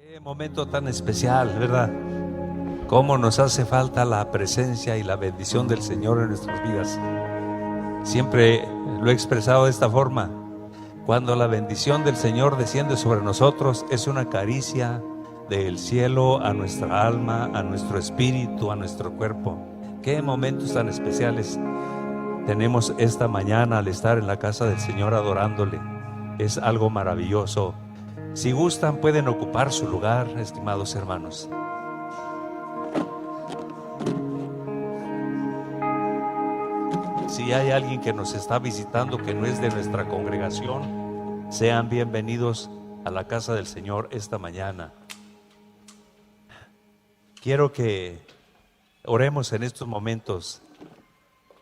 Qué momento tan especial, ¿verdad? Cómo nos hace falta la presencia y la bendición del Señor en nuestras vidas. Siempre lo he expresado de esta forma. Cuando la bendición del Señor desciende sobre nosotros, es una caricia del cielo a nuestra alma, a nuestro espíritu, a nuestro cuerpo. Qué momentos tan especiales tenemos esta mañana al estar en la casa del Señor adorándole. Es algo maravilloso. Si gustan, pueden ocupar su lugar, estimados hermanos. Si hay alguien que nos está visitando que no es de nuestra congregación, sean bienvenidos a la casa del Señor esta mañana. Quiero que oremos en estos momentos.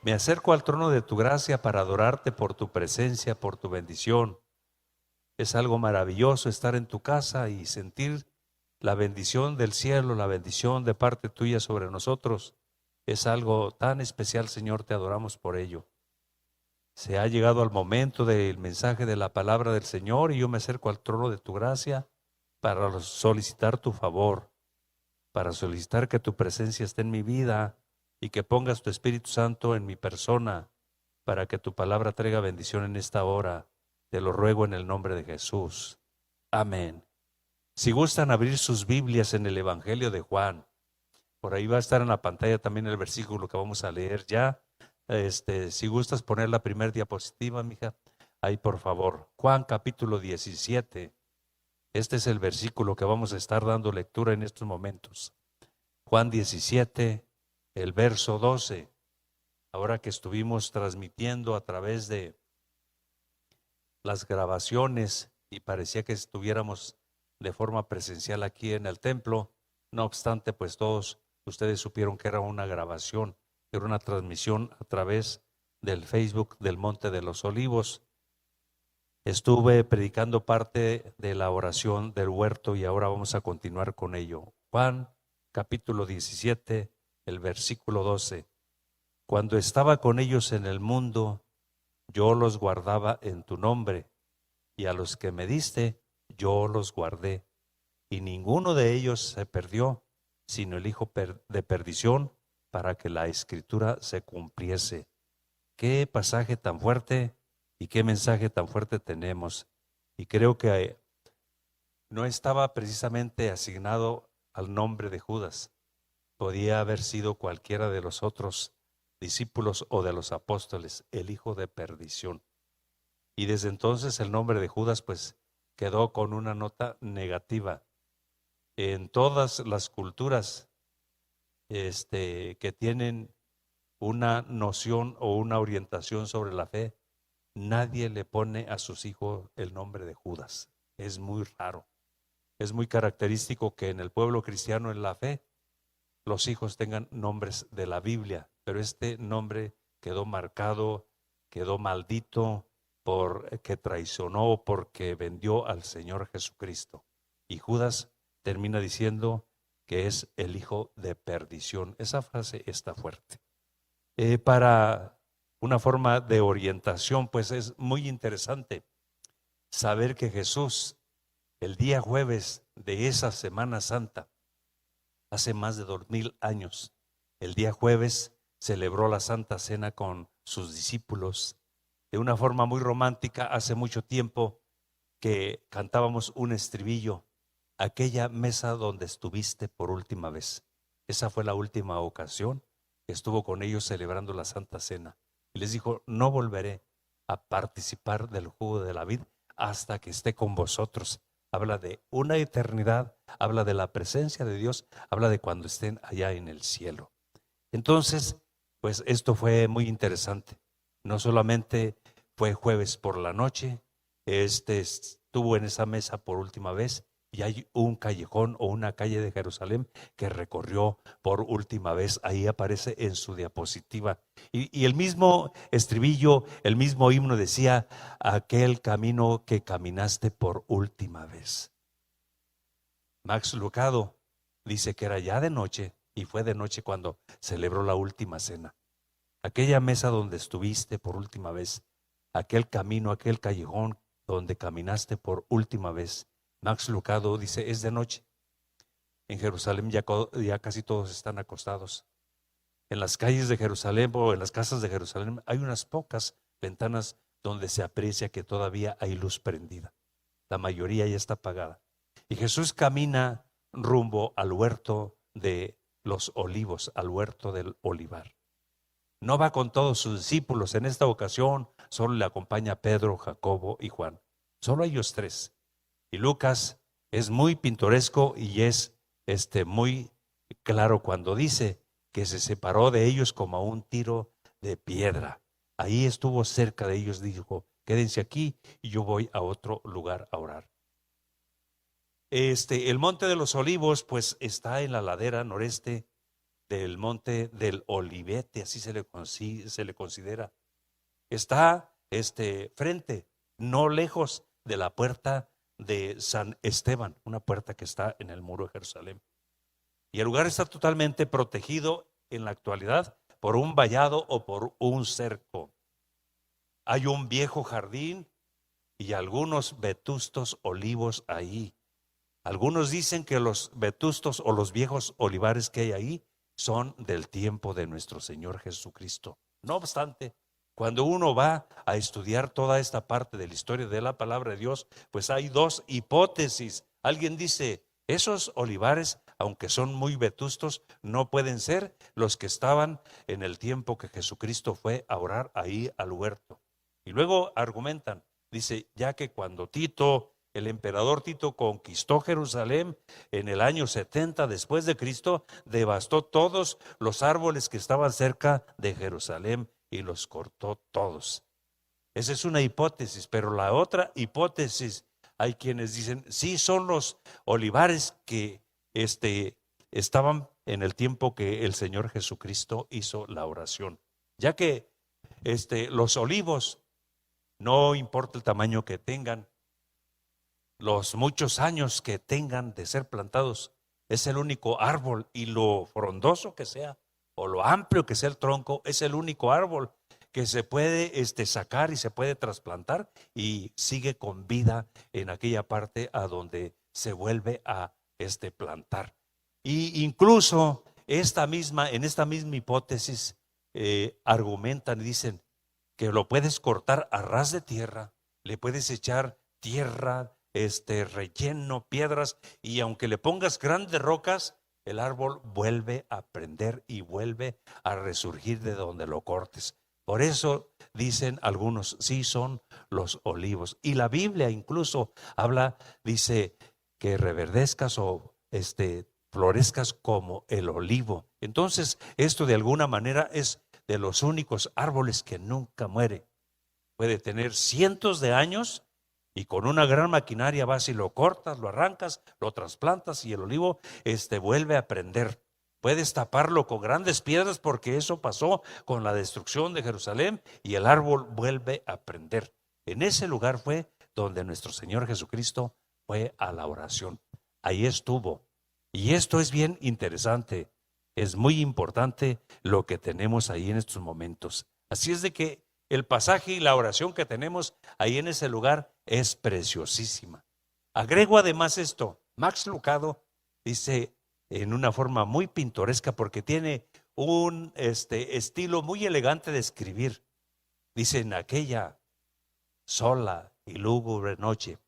Me acerco al trono de tu gracia para adorarte por tu presencia, por tu bendición. Es algo maravilloso estar en tu casa y sentir la bendición del cielo, la bendición de parte tuya sobre nosotros. Es algo tan especial, Señor, te adoramos por ello. Se ha llegado al momento del mensaje de la palabra del Señor y yo me acerco al trono de tu gracia para solicitar tu favor, para solicitar que tu presencia esté en mi vida y que pongas tu Espíritu Santo en mi persona para que tu palabra traiga bendición en esta hora. Te lo ruego en el nombre de Jesús. Amén. Si gustan abrir sus Biblias en el Evangelio de Juan, por ahí va a estar en la pantalla también el versículo que vamos a leer ya. Si gustas poner la primera diapositiva, mija, ahí por favor. Juan capítulo 17. Este es el versículo que vamos a estar dando lectura en estos momentos. Juan 17, el verso 12. Ahora que estuvimos transmitiendo a través de las grabaciones y parecía que estuviéramos de forma presencial aquí en el templo, no obstante, pues todos ustedes supieron que era una grabación, era una transmisión a través del Facebook del Monte de los Olivos. Estuve predicando parte de la oración del huerto y ahora vamos a continuar con ello. Juan capítulo 17, el versículo 12. Cuando estaba con ellos en el mundo, yo los guardaba en tu nombre, y a los que me diste, yo los guardé, y ninguno de ellos se perdió, sino el hijo de perdición, para que la escritura se cumpliese. Qué pasaje tan fuerte y qué mensaje tan fuerte tenemos. Y creo que no estaba precisamente asignado al nombre de Judas. Podía haber sido cualquiera de los otros discípulos o de los apóstoles, el hijo de perdición. Y desde entonces el nombre de Judas pues quedó con una nota negativa. En todas las culturas que tienen una noción o una orientación sobre la fe, nadie le pone a sus hijos el nombre de Judas. Es muy raro. Es muy característico que en el pueblo cristiano en la fe los hijos tengan nombres de la Biblia, pero este nombre quedó marcado, quedó maldito porque traicionó, porque vendió al Señor Jesucristo. Y Judas termina diciendo que es el hijo de perdición. Esa frase está fuerte. Para una forma de orientación, pues es muy interesante saber que Jesús, el día jueves de esa Semana Santa, hace más de 2000 años, el día jueves celebró la Santa Cena con sus discípulos de una forma muy romántica. Hace mucho tiempo que cantábamos un estribillo: aquella mesa donde estuviste por última vez. Esa fue la última ocasión que estuvo con ellos celebrando la Santa Cena. Y les dijo: no volveré a participar del jugo de la vid hasta que esté con vosotros. Habla de una eternidad, habla de la presencia de Dios, habla de cuando estén allá en el cielo. Entonces, pues esto fue muy interesante. No solamente fue jueves por la noche, estuvo en esa mesa por última vez, y hay un callejón o una calle de Jerusalén que recorrió por última vez. Ahí aparece en su diapositiva. Y el mismo estribillo, el mismo himno decía: aquel camino que caminaste por última vez. Max Lucado dice que era ya de noche, y fue de noche cuando celebró la última cena. Aquella mesa donde estuviste por última vez, aquel camino, aquel callejón donde caminaste por última vez. Max Lucado dice: es de noche, En Jerusalén ya casi todos están acostados. En las calles de Jerusalén o en las casas de Jerusalén hay unas pocas ventanas donde se aprecia que todavía hay luz prendida. La mayoría ya está apagada. Y Jesús camina rumbo al huerto de los olivos, al huerto del olivar. No va con todos sus discípulos. En esta ocasión solo le acompaña Pedro, Jacobo y Juan. Solo ellos tres. Y Lucas es muy pintoresco y es muy claro cuando dice que se separó de ellos como a un tiro de piedra. Ahí estuvo cerca de ellos, dijo: quédense aquí y yo voy a otro lugar a orar. El monte de los olivos pues está en la ladera noreste del monte del Olivete, así se le considera. Está frente, no lejos de la puerta de San Esteban, una puerta que está en el muro de Jerusalén. Y el lugar está totalmente protegido en la actualidad por un vallado o por un cerco. Hay un viejo jardín y algunos vetustos olivos ahí. Algunos dicen que los vetustos o los viejos olivares que hay ahí son del tiempo de nuestro Señor Jesucristo. No obstante, cuando uno va a estudiar toda esta parte de la historia de la palabra de Dios, pues hay dos hipótesis. Alguien dice: esos olivares, aunque son muy vetustos, no pueden ser los que estaban en el tiempo que Jesucristo fue a orar ahí al huerto. Y luego argumentan, dice, ya que cuando el emperador Tito conquistó Jerusalén en el año 70 después de Cristo, devastó todos los árboles que estaban cerca de Jerusalén y los cortó todos. Esa es una hipótesis, pero la otra hipótesis, hay quienes dicen, sí, son los olivares que estaban en el tiempo que el Señor Jesucristo hizo la oración. Ya que los olivos, no importa el tamaño que tengan, los muchos años que tengan de ser plantados, es el único árbol, y lo frondoso que sea o lo amplio que sea el tronco, es el único árbol que se puede sacar y se puede trasplantar y sigue con vida en aquella parte a donde se vuelve a plantar. Y incluso en esta misma hipótesis argumentan y dicen que lo puedes cortar a ras de tierra, le puedes echar tierra, relleno, piedras, y aunque le pongas grandes rocas, el árbol vuelve a prender y vuelve a resurgir de donde lo cortes. Por eso dicen algunos, sí, son los olivos. Y la Biblia incluso dice que reverdezcas o florezcas como el olivo. Entonces, esto de alguna manera es de los únicos árboles que nunca muere. Puede tener cientos de años y con una gran maquinaria vas y lo cortas, lo arrancas, lo trasplantas y el olivo vuelve a prender. Puedes taparlo con grandes piedras porque eso pasó con la destrucción de Jerusalén y el árbol vuelve a prender. En ese lugar fue donde nuestro Señor Jesucristo fue a la oración. Ahí estuvo. Y esto es bien interesante. Es muy importante lo que tenemos ahí en estos momentos. Así es de que el pasaje y la oración que tenemos ahí en ese lugar es preciosísima. Agrego además esto, Max Lucado dice en una forma muy pintoresca porque tiene un estilo muy elegante de escribir. Dice: en aquella sola y lúgubre noche,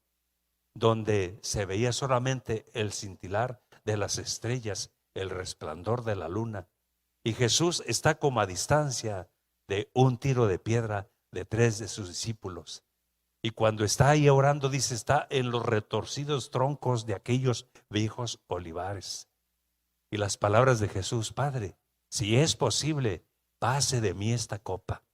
donde se veía solamente el cintilar de las estrellas, el resplandor de la luna, y Jesús está como a distancia de un tiro de piedra de 3 de sus discípulos. Y cuando está ahí orando, dice, está en los retorcidos troncos de aquellos viejos olivares. Y las palabras de Jesús: Padre, si es posible, pase de mí esta copa,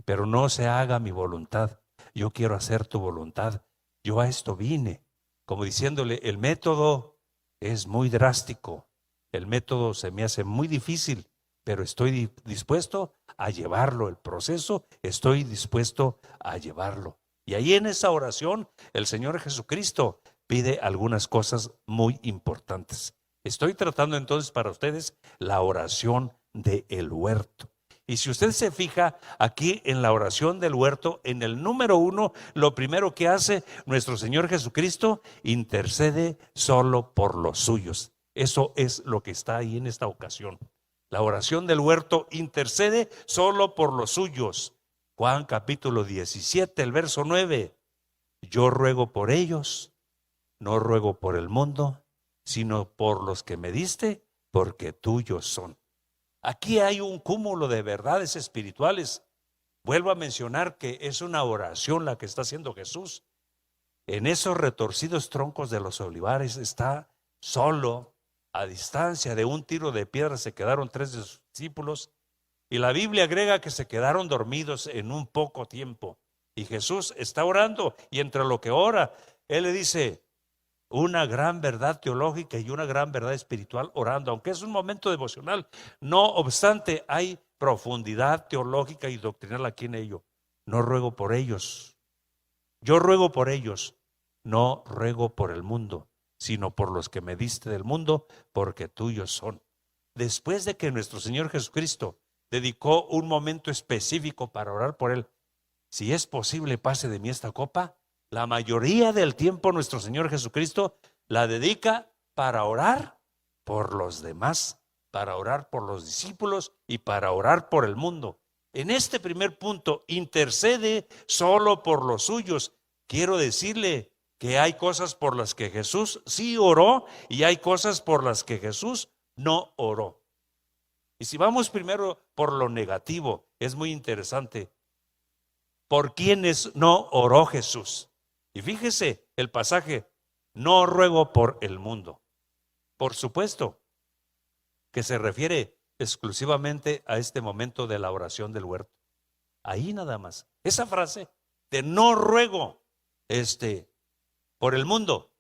pero no se haga mi voluntad, yo quiero hacer tu voluntad. Yo a esto vine, como diciéndole, el método es muy drástico, el método se me hace muy difícil, pero estoy dispuesto a llevarlo, el proceso estoy dispuesto a llevarlo. Y ahí en esa oración el Señor Jesucristo pide algunas cosas muy importantes. Estoy tratando entonces para ustedes la oración del huerto. Y si usted se fija aquí en la oración del huerto, en el número 1, lo primero que hace nuestro Señor Jesucristo, intercede solo por los suyos. Eso es lo que está ahí en esta ocasión. La oración del huerto intercede solo por los suyos. Juan capítulo 17, el verso 9. Yo ruego por ellos, no ruego por el mundo, sino por los que me diste, porque tuyos son. Aquí hay un cúmulo de verdades espirituales. Vuelvo a mencionar que es una oración la que está haciendo Jesús. En esos retorcidos troncos de los olivares está solo, a distancia de un tiro de piedra se quedaron 3 de sus discípulos, y la Biblia agrega que se quedaron dormidos en un poco tiempo. Y Jesús está orando, y entre lo que ora, Él le dice una gran verdad teológica y una gran verdad espiritual orando, aunque es un momento devocional. No obstante, hay profundidad teológica y doctrinal aquí en ello. No ruego por ellos, yo ruego por ellos, no ruego por el mundo, sino por los que me diste del mundo, porque tuyos son. Después de que nuestro Señor Jesucristo dedicó un momento específico para orar por él, si es posible pase de mí esta copa, la mayoría del tiempo nuestro Señor Jesucristo la dedica para orar por los demás, para orar por los discípulos y para orar por el mundo. En este primer punto, intercede solo por los suyos. Quiero decirle que hay cosas por las que Jesús sí oró y hay cosas por las que Jesús no oró. Y si vamos primero por lo negativo, es muy interesante. ¿Por quiénes no oró Jesús? Y fíjese el pasaje, no ruego por el mundo. Por supuesto que se refiere exclusivamente a este momento de la oración del huerto. Ahí nada más. Esa frase de no ruego por el mundo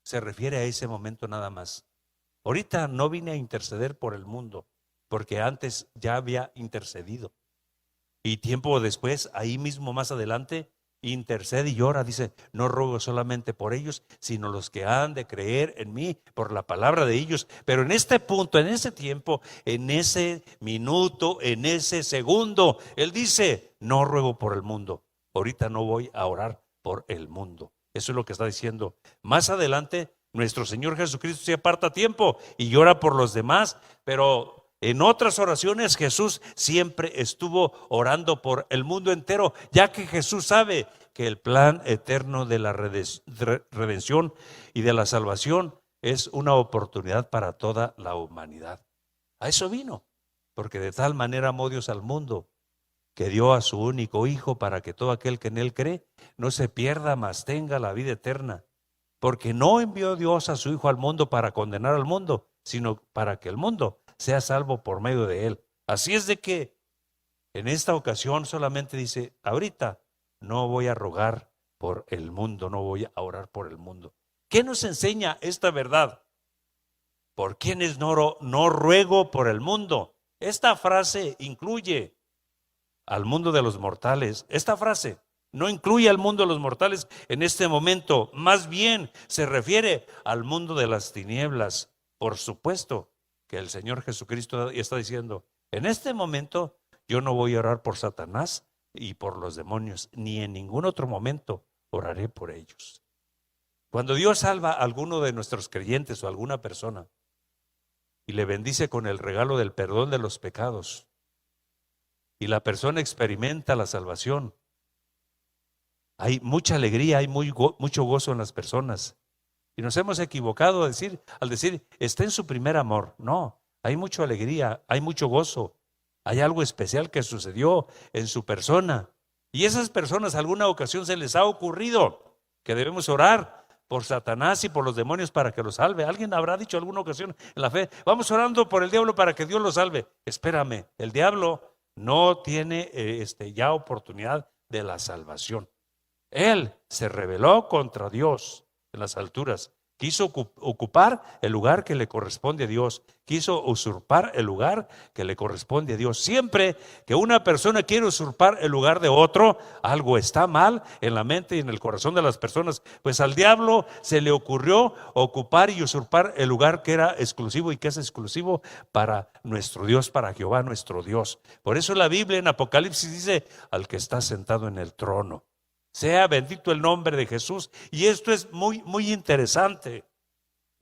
se refiere a ese momento nada más. Ahorita no vine a interceder por el mundo, porque antes ya había intercedido. Y tiempo después, ahí mismo más adelante, intercede y ora, dice, no ruego solamente por ellos, sino los que han de creer en mí por la palabra de ellos. Pero en este punto, en ese tiempo, en ese minuto, en ese segundo, él dice, no ruego por el mundo. Ahorita no voy a orar por el mundo. Eso es lo que está diciendo. Más adelante, nuestro Señor Jesucristo se aparta tiempo y llora por los demás, pero en otras oraciones Jesús siempre estuvo orando por el mundo entero, ya que Jesús sabe que el plan eterno de la redención y de la salvación es una oportunidad para toda la humanidad. A eso vino, porque de tal manera amó Dios al mundo, que dio a su único Hijo para que todo aquel que en él cree no se pierda, mas tenga la vida eterna. Porque no envió Dios a su Hijo al mundo para condenar al mundo, sino para que el mundo sea salvo por medio de él. Así es de que en esta ocasión solamente dice, ahorita no voy a rogar por el mundo, no voy a orar por el mundo. ¿Qué nos enseña esta verdad? ¿Por quiénes no ruego por el mundo? Esta frase incluye al mundo de los mortales. Esta frase no incluye al mundo de los mortales en este momento, más bien se refiere al mundo de las tinieblas. Por supuesto que el Señor Jesucristo está diciendo, en este momento yo no voy a orar por Satanás y por los demonios, ni en ningún otro momento oraré por ellos. Cuando Dios salva a alguno de nuestros creyentes o a alguna persona y le bendice con el regalo del perdón de los pecados, y la persona experimenta la salvación, hay mucha alegría, hay mucho gozo en las personas. Y nos hemos equivocado al decir, está en su primer amor. No, hay mucha alegría, hay mucho gozo. Hay algo especial que sucedió en su persona. Y esas personas, alguna ocasión se les ha ocurrido que debemos orar por Satanás y por los demonios para que los salve. Alguien habrá dicho alguna ocasión en la fe, vamos orando por el diablo para que Dios lo salve. Espérame, el diablo no tiene ya oportunidad de la salvación. Él se rebeló contra Dios en las alturas. Quiso ocupar el lugar que le corresponde a Dios. Quiso usurpar el lugar que le corresponde a Dios. Siempre que una persona quiere usurpar el lugar de otro, algo está mal en la mente y en el corazón de las personas. Pues al diablo se le ocurrió ocupar y usurpar el lugar que era exclusivo y que es exclusivo para nuestro Dios, para Jehová nuestro Dios. Por eso la Biblia en Apocalipsis dice, al que está sentado en el trono. Sea bendito el nombre de Jesús. Y esto es muy, muy interesante.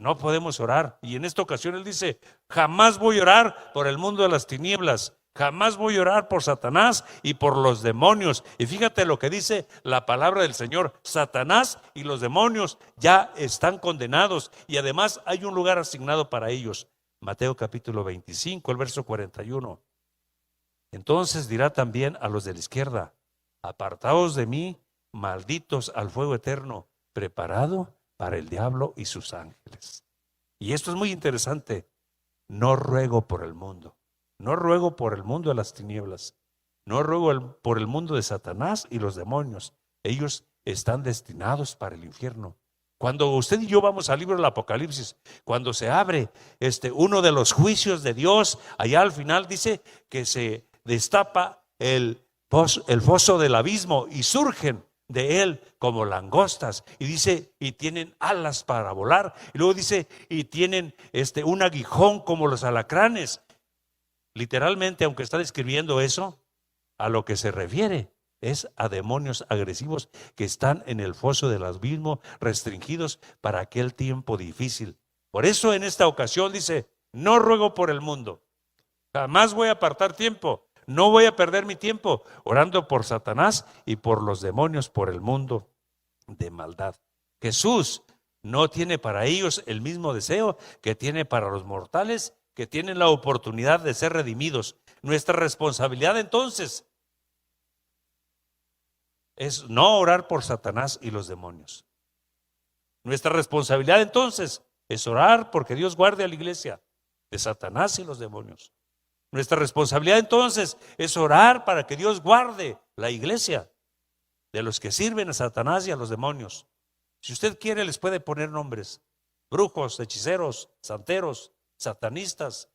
No podemos orar. Y en esta ocasión él dice, jamás voy a orar por el mundo de las tinieblas. Jamás voy a orar por Satanás y por los demonios. Y fíjate lo que dice la palabra del Señor. Satanás y los demonios ya están condenados y además hay un lugar asignado para ellos. Mateo capítulo 25, el verso 41. Entonces dirá también a los de la izquierda, apartaos de mí, malditos al fuego eterno, preparado para el diablo y sus ángeles. Y esto es muy interesante. No ruego por el mundo. No ruego por el mundo de las tinieblas. No ruego por el mundo de Satanás y los demonios. Ellos están destinados para el infierno. Cuando usted y yo vamos al libro del Apocalipsis, cuando se abre uno de los juicios de Dios, allá al final dice que se destapa el foso del abismo y surgen de él como langostas, y dice, y tienen alas para volar, y luego dice, y tienen un aguijón como los alacranes. Literalmente, aunque está describiendo eso, a lo que se refiere es a demonios agresivos que están en el foso del abismo, restringidos para aquel tiempo difícil. Por eso en esta ocasión dice, no ruego por el mundo, jamás voy a apartar tiempo, no voy a perder mi tiempo orando por Satanás y por los demonios, por el mundo de maldad. Jesús no tiene para ellos el mismo deseo que tiene para los mortales, que tienen la oportunidad de ser redimidos. Nuestra responsabilidad entonces es no orar por Satanás y los demonios. Nuestra responsabilidad entonces es orar porque Dios guarde a la iglesia de Satanás y los demonios. Nuestra responsabilidad entonces es orar para que Dios guarde la iglesia de los que sirven a Satanás y a los demonios. Si usted quiere, les puede poner nombres: brujos, hechiceros, santeros, satanistas,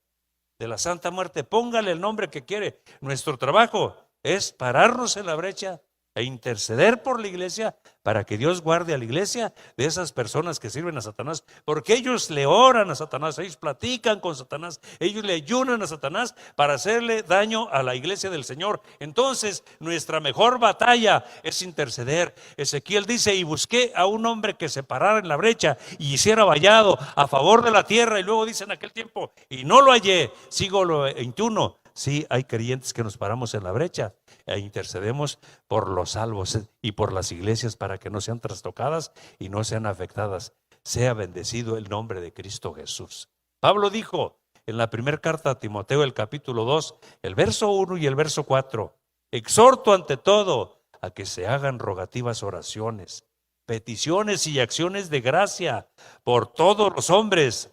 de la Santa Muerte. Póngale el nombre que quiere. Nuestro trabajo es pararnos en la brecha e interceder por la iglesia para que Dios guarde a la iglesia de esas personas que sirven a Satanás, porque ellos le oran a Satanás, ellos platican con Satanás, ellos le ayunan a Satanás para hacerle daño a la iglesia del Señor. Entonces nuestra mejor batalla es interceder. Ezequiel dice, y busqué a un hombre que se parara en la brecha y hiciera vallado a favor de la tierra, y luego dice en aquel tiempo, y no lo hallé. Sigo lo 21. Sí, hay creyentes que nos paramos en la brecha e intercedemos por los salvos y por las iglesias para que no sean trastocadas y no sean afectadas. Sea bendecido el nombre de Cristo Jesús. Pablo dijo en la primera carta a Timoteo, el capítulo 2, el verso 1 y el verso 4, exhorto ante todo a que se hagan rogativas oraciones, peticiones y acciones de gracia por todos los hombres,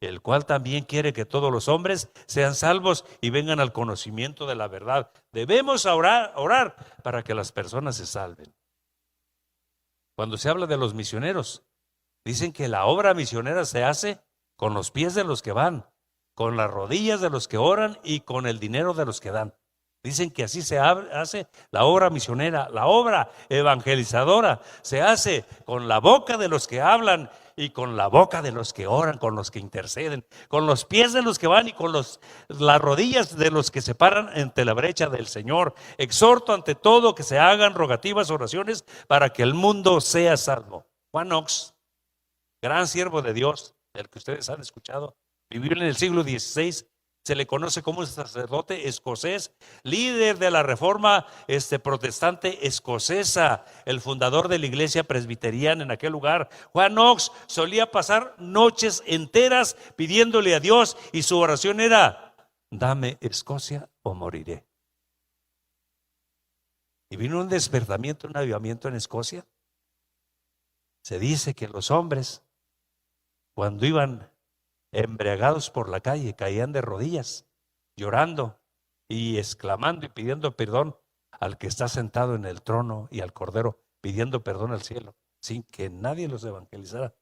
el cual también quiere que todos los hombres sean salvos y vengan al conocimiento de la verdad. Debemos orar para que las personas se salven. Cuando se habla de los misioneros, dicen que la obra misionera se hace con los pies de los que van, con las rodillas de los que oran y con el dinero de los que dan. Dicen que así se hace la obra misionera, la obra evangelizadora. Se hace con la boca de los que hablan y con la boca de los que oran, con los que interceden, con los pies de los que van y con las rodillas de los que se paran ante la brecha del Señor. Exhorto ante todo que se hagan rogativas, oraciones para que el mundo sea salvo. Juan Knox, gran siervo de Dios, del que ustedes han escuchado, vivió en el siglo XVI. Se le conoce como un sacerdote escocés, líder de la reforma protestante escocesa, el fundador de la iglesia presbiteriana en aquel lugar. Juan Knox solía pasar noches enteras pidiéndole a Dios, y su oración era: dame Escocia o moriré. Y vino un despertamiento, un avivamiento en Escocia. Se dice que los hombres, cuando iban embriagados por la calle, caían de rodillas, llorando y exclamando y pidiendo perdón al que está sentado en el trono y al Cordero, pidiendo perdón al cielo, sin que nadie los evangelizara,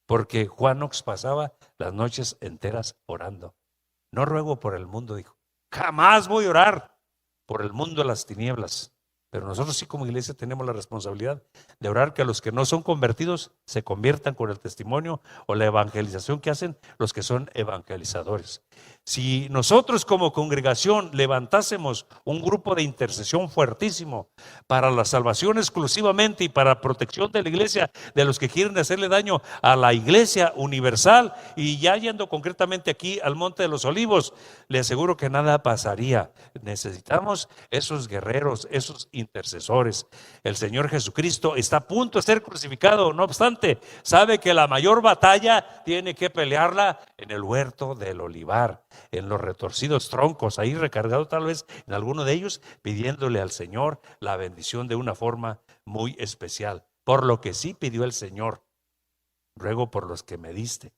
porque Juan Knox pasaba las noches enteras orando. No ruego por el mundo, dijo, jamás voy a orar por el mundo de las tinieblas. Pero nosotros sí como iglesia tenemos la responsabilidad de orar que los que no son convertidos se conviertan con el testimonio o la evangelización que hacen los que son evangelizadores. Si nosotros como congregación levantásemos un grupo de intercesión fuertísimo para la salvación exclusivamente y para protección de la iglesia, de los que quieren hacerle daño a la iglesia universal, y ya yendo concretamente aquí al Monte de los Olivos, le aseguro que nada pasaría. Necesitamos esos guerreros, esos intercesores. El Señor Jesucristo está a punto de ser crucificado, no obstante, sabe que la mayor batalla tiene que pelearla en el huerto del olivar, en los retorcidos troncos, ahí recargado tal vez en alguno de ellos, pidiéndole al Señor la bendición de una forma muy especial. Por lo que sí pidió el Señor: ruego por los que me diste.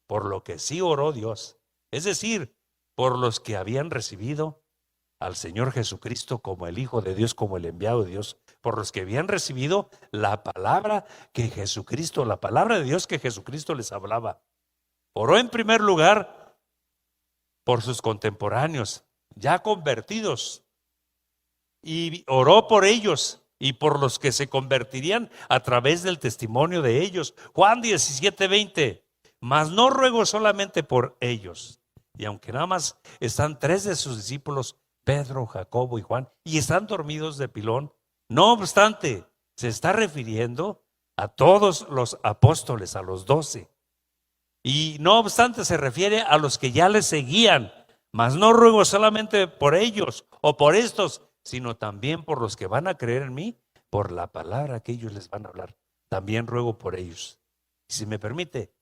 Por lo que sí oró Dios, es decir, por los que habían recibido al Señor Jesucristo como el Hijo de Dios, como el enviado de Dios, por los que habían recibido la palabra que Jesucristo, la palabra de Dios que Jesucristo les hablaba. Oró en primer lugar por sus contemporáneos, ya convertidos, y oró por ellos y por los que se convertirían a través del testimonio de ellos. Juan 17:20, mas no ruego solamente por ellos. Y aunque nada más están 3 de sus discípulos, Pedro, Jacobo y Juan, y están dormidos de pilón, no obstante, se está refiriendo a todos los apóstoles, a los 12. Y no obstante se refiere a los que ya les seguían, mas no ruego solamente por ellos o por estos, sino también por los que van a creer en mí, por la palabra que ellos les van a hablar. También ruego por ellos. Y si me permite,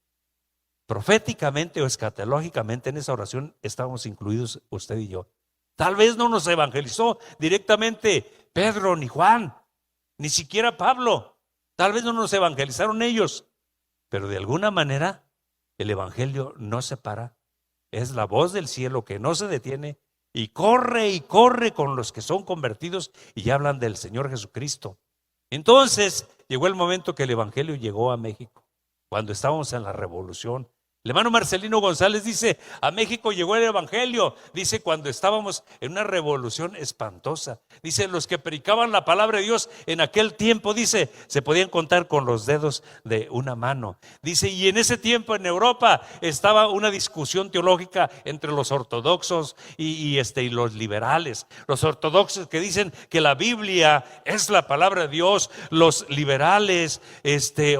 proféticamente o escatológicamente en esa oración estamos incluidos usted y yo. Tal vez no nos evangelizó directamente Pedro ni Juan, ni siquiera Pablo. Tal vez no nos evangelizaron ellos, pero de alguna manera el evangelio no se para. Es la voz del cielo que no se detiene y corre con los que son convertidos y hablan del Señor Jesucristo. Entonces llegó el momento que el evangelio llegó a México, cuando estábamos en la revolución. El hermano Marcelino González dice: a México llegó el evangelio, dice, cuando estábamos en una revolución espantosa. Dice, los que predicaban la palabra de Dios en aquel tiempo, dice, se podían contar con los dedos de una mano. Dice, y en ese tiempo en Europa estaba una discusión teológica entre los ortodoxos y los liberales. Los ortodoxos que dicen que la Biblia es la palabra de Dios, los liberales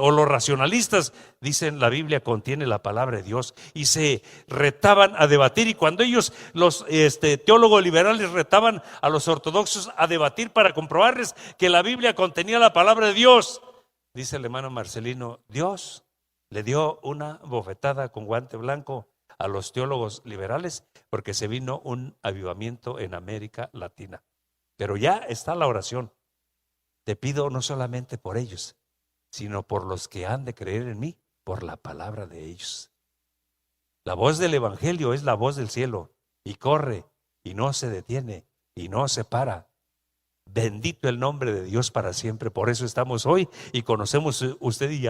o los racionalistas dicen la Biblia contiene la palabra de Dios, y se retaban a debatir. Y cuando ellos, los teólogos liberales, retaban a los ortodoxos a debatir para comprobarles que la Biblia contenía la palabra de Dios, dice el hermano Marcelino, Dios le dio una bofetada con guante blanco a los teólogos liberales, porque se vino un avivamiento en América Latina. Pero ya está la oración: te pido no solamente por ellos, sino por los que han de creer en mí, por la palabra de ellos. La voz del evangelio es la voz del cielo, y corre y no se detiene y no se para. Bendito el nombre de Dios para siempre. Por eso estamos hoy y conocemos usted y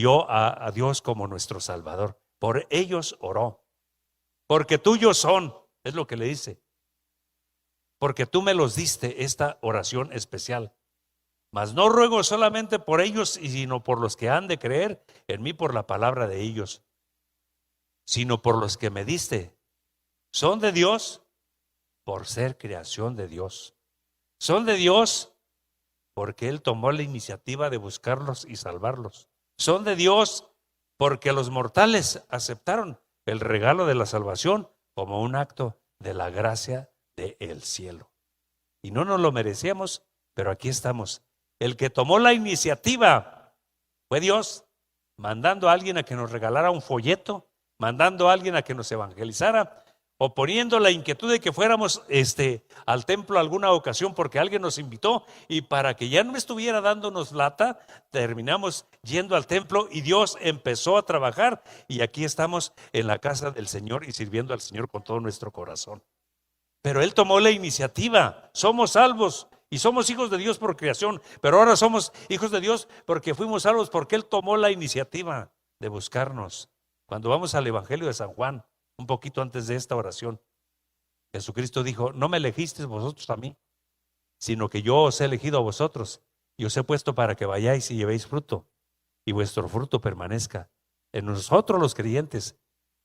yo a Dios como nuestro Salvador. Por ellos oró, porque tuyos son, es lo que le dice, porque tú me los diste, esta oración especial. Mas no ruego solamente por ellos, sino por los que han de creer en mí por la palabra de ellos, sino por los que me diste. Son de Dios por ser creación de Dios. Son de Dios porque Él tomó la iniciativa de buscarlos y salvarlos. Son de Dios porque los mortales aceptaron el regalo de la salvación como un acto de la gracia del cielo. Y no nos lo merecíamos, pero aquí estamos. El que tomó la iniciativa fue Dios, mandando a alguien a que nos regalara un folleto, mandando a alguien a que nos evangelizara, o poniendo la inquietud de que fuéramos al templo alguna ocasión porque alguien nos invitó, y para que ya no estuviera dándonos lata, terminamos yendo al templo y Dios empezó a trabajar, y aquí estamos en la casa del Señor y sirviendo al Señor con todo nuestro corazón. Pero Él tomó la iniciativa. Somos salvos y somos hijos de Dios por creación, pero ahora somos hijos de Dios porque fuimos salvos, porque Él tomó la iniciativa de buscarnos. Cuando vamos al Evangelio de San Juan, un poquito antes de esta oración, Jesucristo dijo: no me elegisteis vosotros a mí, sino que yo os he elegido a vosotros y os he puesto para que vayáis y llevéis fruto y vuestro fruto permanezca. En nosotros los creyentes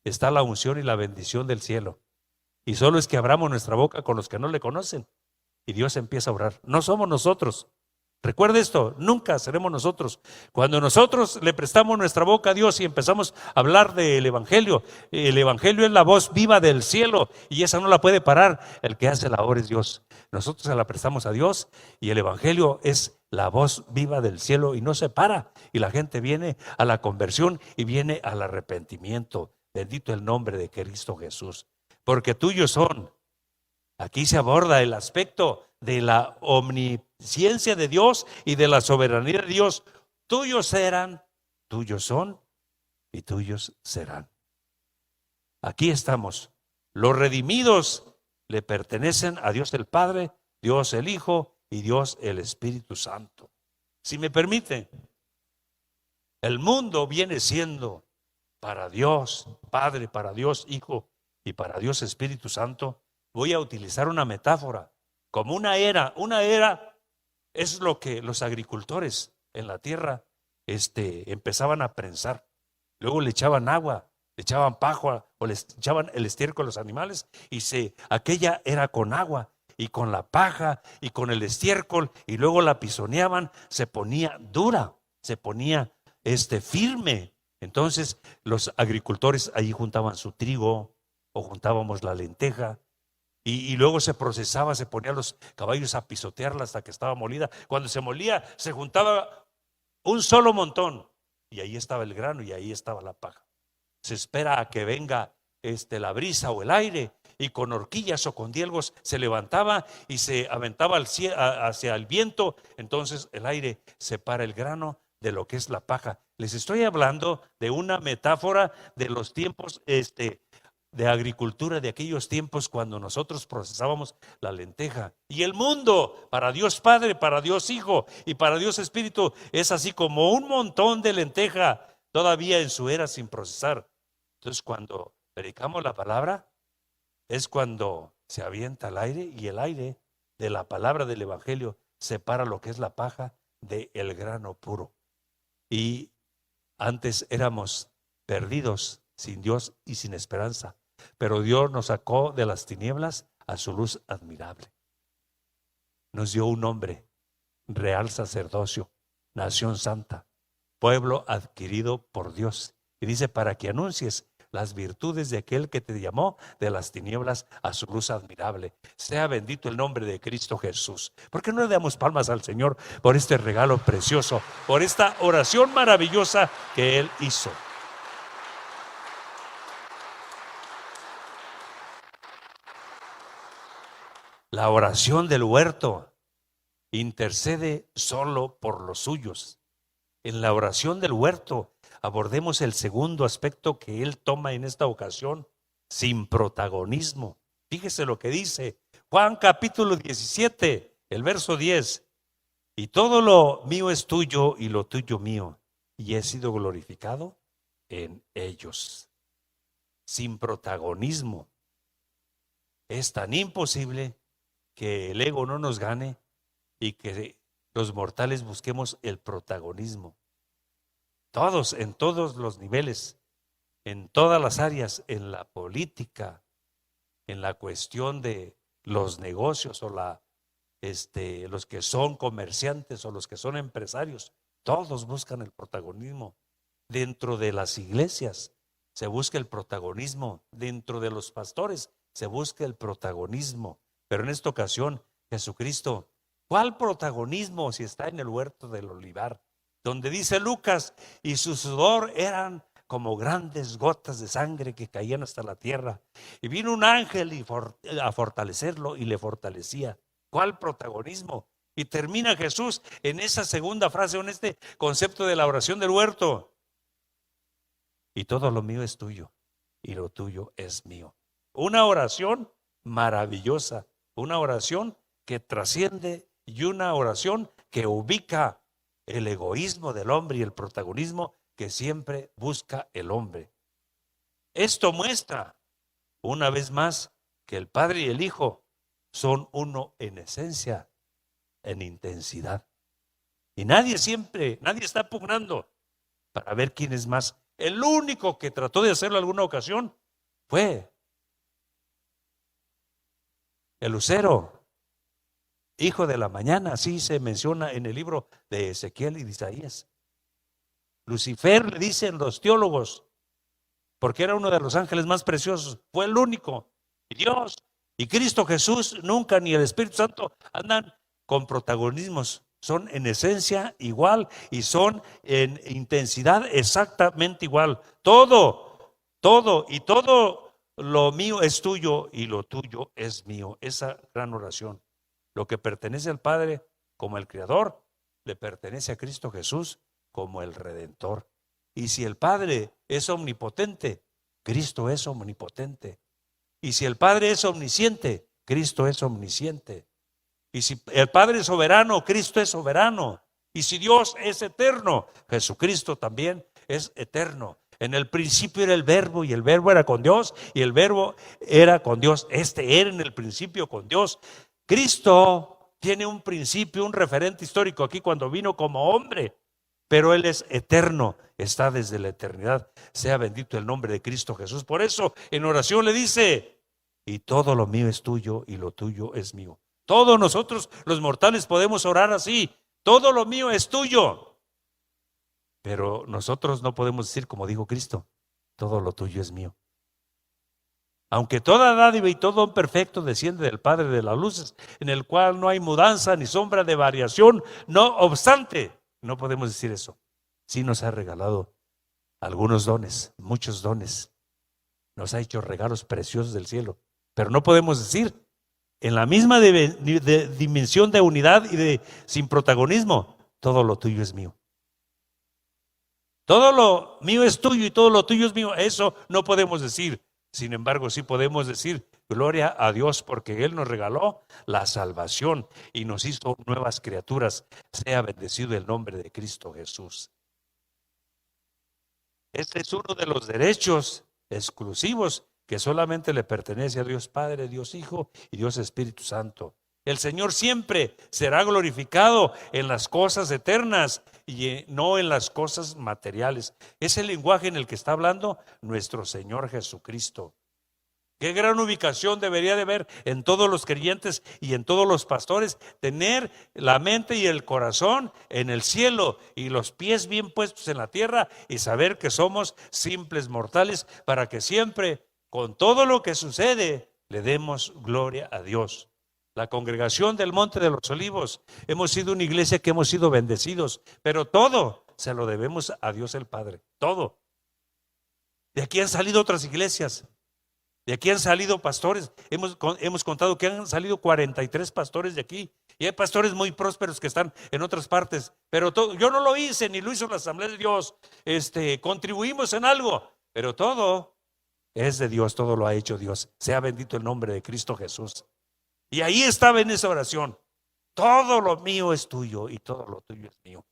está la unción y la bendición del cielo. Y solo es que abramos nuestra boca con los que no le conocen y Dios empieza a obrar. No somos nosotros. Recuerde esto, nunca seremos nosotros. Cuando nosotros le prestamos nuestra boca a Dios y empezamos a hablar del Evangelio, el Evangelio es la voz viva del cielo y esa no la puede parar. El que hace la obra es Dios. Nosotros se la prestamos a Dios y el Evangelio es la voz viva del cielo y no se para. Y la gente viene a la conversión y viene al arrepentimiento. Bendito el nombre de Cristo Jesús. Porque tuyos son. Aquí se aborda el aspecto de la omnisciencia de Dios y de la soberanía de Dios. Tuyos eran, tuyos son y tuyos serán. Aquí estamos. Los redimidos le pertenecen a Dios el Padre, Dios el Hijo y Dios el Espíritu Santo. Si me permite, el mundo viene siendo para Dios Padre, para Dios Hijo y para Dios Espíritu Santo. Voy a utilizar una metáfora, como una era. Una era es lo que los agricultores en la tierra empezaban a prensar. Luego le echaban agua, le echaban paja o les echaban el estiércol a los animales y aquella era con agua y con la paja y con el estiércol y luego la pisoneaban, se ponía dura, se ponía firme. Entonces los agricultores ahí juntaban su trigo o juntábamos la lenteja. Y luego se procesaba, se ponían los caballos a pisotearla hasta que estaba molida. Cuando se molía, se juntaba un solo montón. Y ahí estaba el grano y ahí estaba la paja. Se espera a que venga la brisa o el aire. Y con horquillas o con dielgos se levantaba y se aventaba hacia el viento. Entonces el aire separa el grano de lo que es la paja. Les estoy hablando de una metáfora de los tiempos de agricultura de aquellos tiempos cuando nosotros procesábamos la lenteja. Y el mundo, para Dios Padre, para Dios Hijo y para Dios Espíritu, es así como un montón de lenteja todavía en su era sin procesar. Entonces cuando predicamos la palabra, es cuando se avienta el aire y el aire de la palabra del Evangelio separa lo que es la paja del grano puro. Y antes éramos perdidos, sin Dios y sin esperanza. Pero Dios nos sacó de las tinieblas a su luz admirable. Nos dio un nombre, real sacerdocio, nación santa, pueblo adquirido por Dios. Y dice, para que anuncies las virtudes de aquel que te llamó de las tinieblas a su luz admirable. Sea bendito el nombre de Cristo Jesús. ¿Por qué no le damos palmas al Señor por este regalo precioso, por esta oración maravillosa que Él hizo? La oración del huerto intercede solo por los suyos. En la oración del huerto abordemos el segundo aspecto que él toma en esta ocasión, sin protagonismo. Fíjese lo que dice Juan capítulo 17, el verso 10. Y todo lo mío es tuyo y lo tuyo mío, y he sido glorificado en ellos. Sin protagonismo. Es tan imposible que el ego no nos gane y que los mortales busquemos el protagonismo. Todos, en todos los niveles, en todas las áreas, en la política, en la cuestión de los negocios o los que son comerciantes o los que son empresarios, todos buscan el protagonismo. Dentro de las iglesias se busca el protagonismo, dentro de los pastores se busca el protagonismo. Pero en esta ocasión, Jesucristo, ¿cuál protagonismo si está en el huerto del olivar? Donde dice Lucas, y su sudor eran como grandes gotas de sangre que caían hasta la tierra. Y vino un ángel a fortalecerlo y le fortalecía. ¿Cuál protagonismo? Y termina Jesús en esa segunda frase, en este concepto de la oración del huerto. Y todo lo mío es tuyo y lo tuyo es mío. Una oración maravillosa. Una oración que trasciende y una oración que ubica el egoísmo del hombre y el protagonismo que siempre busca el hombre. Esto muestra una vez más que el Padre y el Hijo son uno en esencia en intensidad. Y nadie está pugnando para ver quién es más. El único que trató de hacerlo alguna ocasión fue el lucero, hijo de la mañana, así se menciona en el libro de Ezequiel y de Isaías. Lucifer, le dicen los teólogos, porque era uno de los ángeles más preciosos, fue el único. Y Dios y Cristo Jesús nunca, ni el Espíritu Santo, andan con protagonismos. Son en esencia igual y son en intensidad exactamente igual. Todo lo mío es tuyo y lo tuyo es mío. Esa gran oración. Lo que pertenece al Padre como el Creador, le pertenece a Cristo Jesús como el Redentor. Y si el Padre es omnipotente, Cristo es omnipotente. Y si el Padre es omnisciente, Cristo es omnisciente. Y si el Padre es soberano, Cristo es soberano. Y si Dios es eterno, Jesucristo también es eterno. En el principio era el Verbo, y el Verbo era con Dios, y el Verbo era con Dios. Este era en el principio con Dios. Cristo tiene un principio, un referente histórico aquí cuando vino como hombre, pero Él es eterno, está desde la eternidad. Sea bendito el nombre de Cristo Jesús. Por eso en oración le dice: y todo lo mío es tuyo y lo tuyo es mío. Todos nosotros los mortales podemos orar así: todo lo mío es tuyo. Pero nosotros no podemos decir como dijo Cristo: todo lo tuyo es mío. Aunque toda dádiva y todo don perfecto desciende del Padre de las luces, en el cual no hay mudanza ni sombra de variación, no obstante, no podemos decir eso. Sí nos ha regalado algunos dones, muchos dones. Nos ha hecho regalos preciosos del cielo. Pero no podemos decir en la misma dimensión de unidad y sin protagonismo: todo lo tuyo es mío. Todo lo mío es tuyo y todo lo tuyo es mío. Eso no podemos decir. Sin embargo, sí podemos decir: gloria a Dios, porque Él nos regaló la salvación y nos hizo nuevas criaturas. Sea bendecido el nombre de Cristo Jesús. Este es uno de los derechos exclusivos que solamente le pertenece a Dios Padre, Dios Hijo y Dios Espíritu Santo. El Señor siempre será glorificado en las cosas eternas y no en las cosas materiales. Es el lenguaje en el que está hablando nuestro Señor Jesucristo. Qué gran ubicación debería de haber en todos los creyentes y en todos los pastores: tener la mente y el corazón en el cielo y los pies bien puestos en la tierra, y saber que somos simples mortales, para que siempre, con todo lo que sucede, le demos gloria a Dios. La congregación del Monte de los Olivos hemos sido una iglesia que hemos sido bendecidos, pero todo se lo debemos a Dios el Padre, todo. De aquí han salido otras iglesias, de aquí han salido pastores. Hemos contado que han salido 43 pastores de aquí, y hay pastores muy prósperos que están en otras partes, pero yo no lo hice, ni lo hizo la Asamblea de Dios. Contribuimos en algo, pero todo es de Dios, todo lo ha hecho Dios. Sea bendito el nombre de Cristo Jesús. Y ahí estaba en esa oración: todo lo mío es tuyo y todo lo tuyo es mío.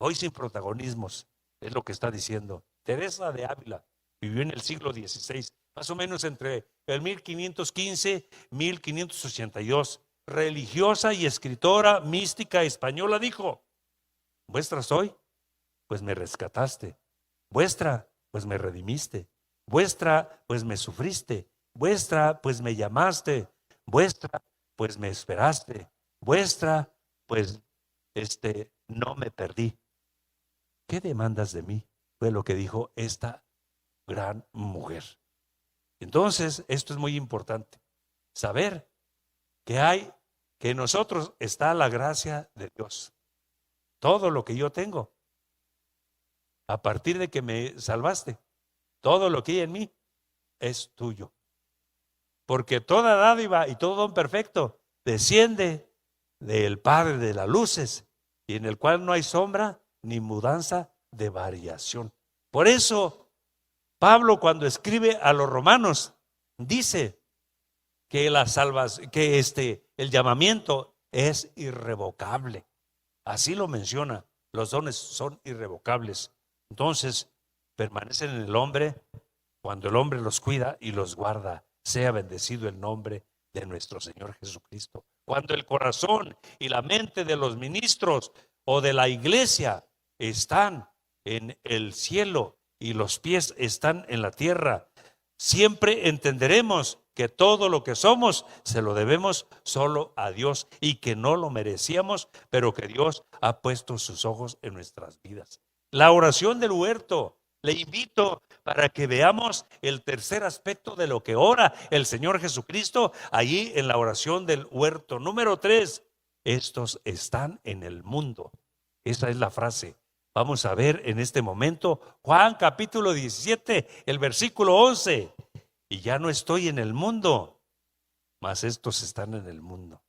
Hoy sin protagonismos, es lo que está diciendo. Teresa de Ávila vivió en el siglo XVI, más o menos entre el 1515 y 1582. Religiosa y escritora mística española, dijo: vuestra soy, pues me rescataste; vuestra, pues me redimiste; vuestra, pues me sufriste; vuestra, pues me llamaste; vuestra, pues me esperaste; vuestra, pues no me perdí. ¿Qué demandas de mí? Fue lo que dijo esta gran mujer. Entonces, esto es muy importante, saber que en nosotros está la gracia de Dios. Todo lo que yo tengo, a partir de que me salvaste, todo lo que hay en mí es tuyo. Porque toda dádiva y todo don perfecto desciende del Padre de las luces, y en el cual no hay sombra ni mudanza de variación. Por eso Pablo, cuando escribe a los romanos, dice que el llamamiento es irrevocable. Así lo menciona: los dones son irrevocables. Entonces permanecen en el hombre cuando el hombre los cuida y los guarda. Sea bendecido el nombre de nuestro Señor Jesucristo. Cuando el corazón y la mente de los ministros o de la iglesia están en el cielo y los pies están en la tierra, siempre entenderemos que todo lo que somos se lo debemos solo a Dios y que no lo merecíamos, pero que Dios ha puesto sus ojos en nuestras vidas. La oración del huerto, le invito para que veamos el tercer aspecto de lo que ora el Señor Jesucristo allí en la oración del huerto. Número 3, estos están en el mundo. Esa es la frase. Vamos a ver en este momento Juan capítulo 17, el versículo 11. Y ya no estoy en el mundo, mas estos están en el mundo.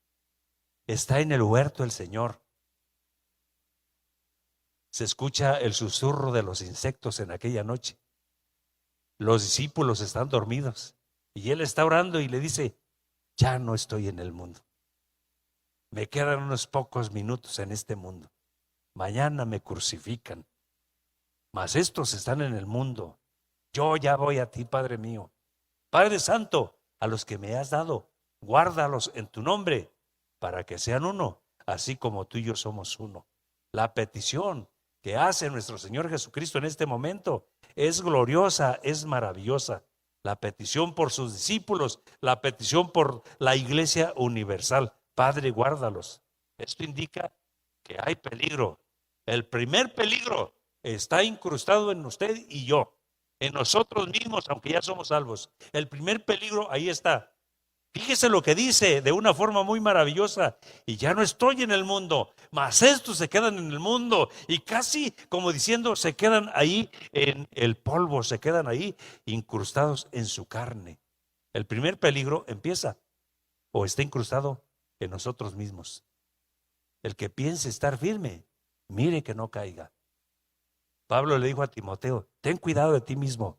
Está en el huerto el Señor. Se escucha el susurro de los insectos en aquella noche. Los discípulos están dormidos y Él está orando y le dice: ya no estoy en el mundo. Me quedan unos pocos minutos en este mundo. Mañana me crucifican, mas estos están en el mundo. Yo ya voy a ti, Padre mío. Padre Santo, a los que me has dado, guárdalos en tu nombre, para que sean uno, así como tú y yo somos uno. La petición que hace nuestro Señor Jesucristo en este momento es gloriosa, es maravillosa. La petición por sus discípulos, la petición por la iglesia universal. Padre, guárdalos. Esto indica que hay peligro. El primer peligro está incrustado en usted y yo, en nosotros mismos, aunque ya somos salvos. El primer peligro ahí está. Fíjese lo que dice de una forma muy maravillosa: y ya no estoy en el mundo, mas estos se quedan en el mundo. Y casi como diciendo, se quedan ahí en el polvo, se quedan ahí incrustados en su carne. El primer peligro empieza o está incrustado en nosotros mismos. El que piense estar firme, mire que no caiga. Pablo le dijo a Timoteo: ten cuidado de ti mismo.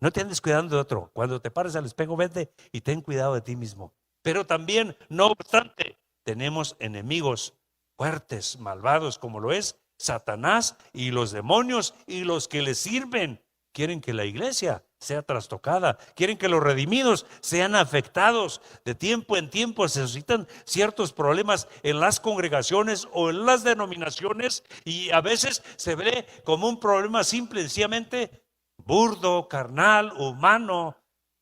No te andes cuidando de otro. Cuando te pares al espejo, vete y ten cuidado de ti mismo. Pero también, no obstante, tenemos enemigos fuertes, malvados, como lo es Satanás y los demonios y los que le sirven. Quieren que la iglesia sea trastocada, quieren que los redimidos sean afectados. De tiempo en tiempo se suscitan ciertos problemas en las congregaciones o en las denominaciones, y a veces se ve como un problema simple, sencillamente burdo, carnal, humano.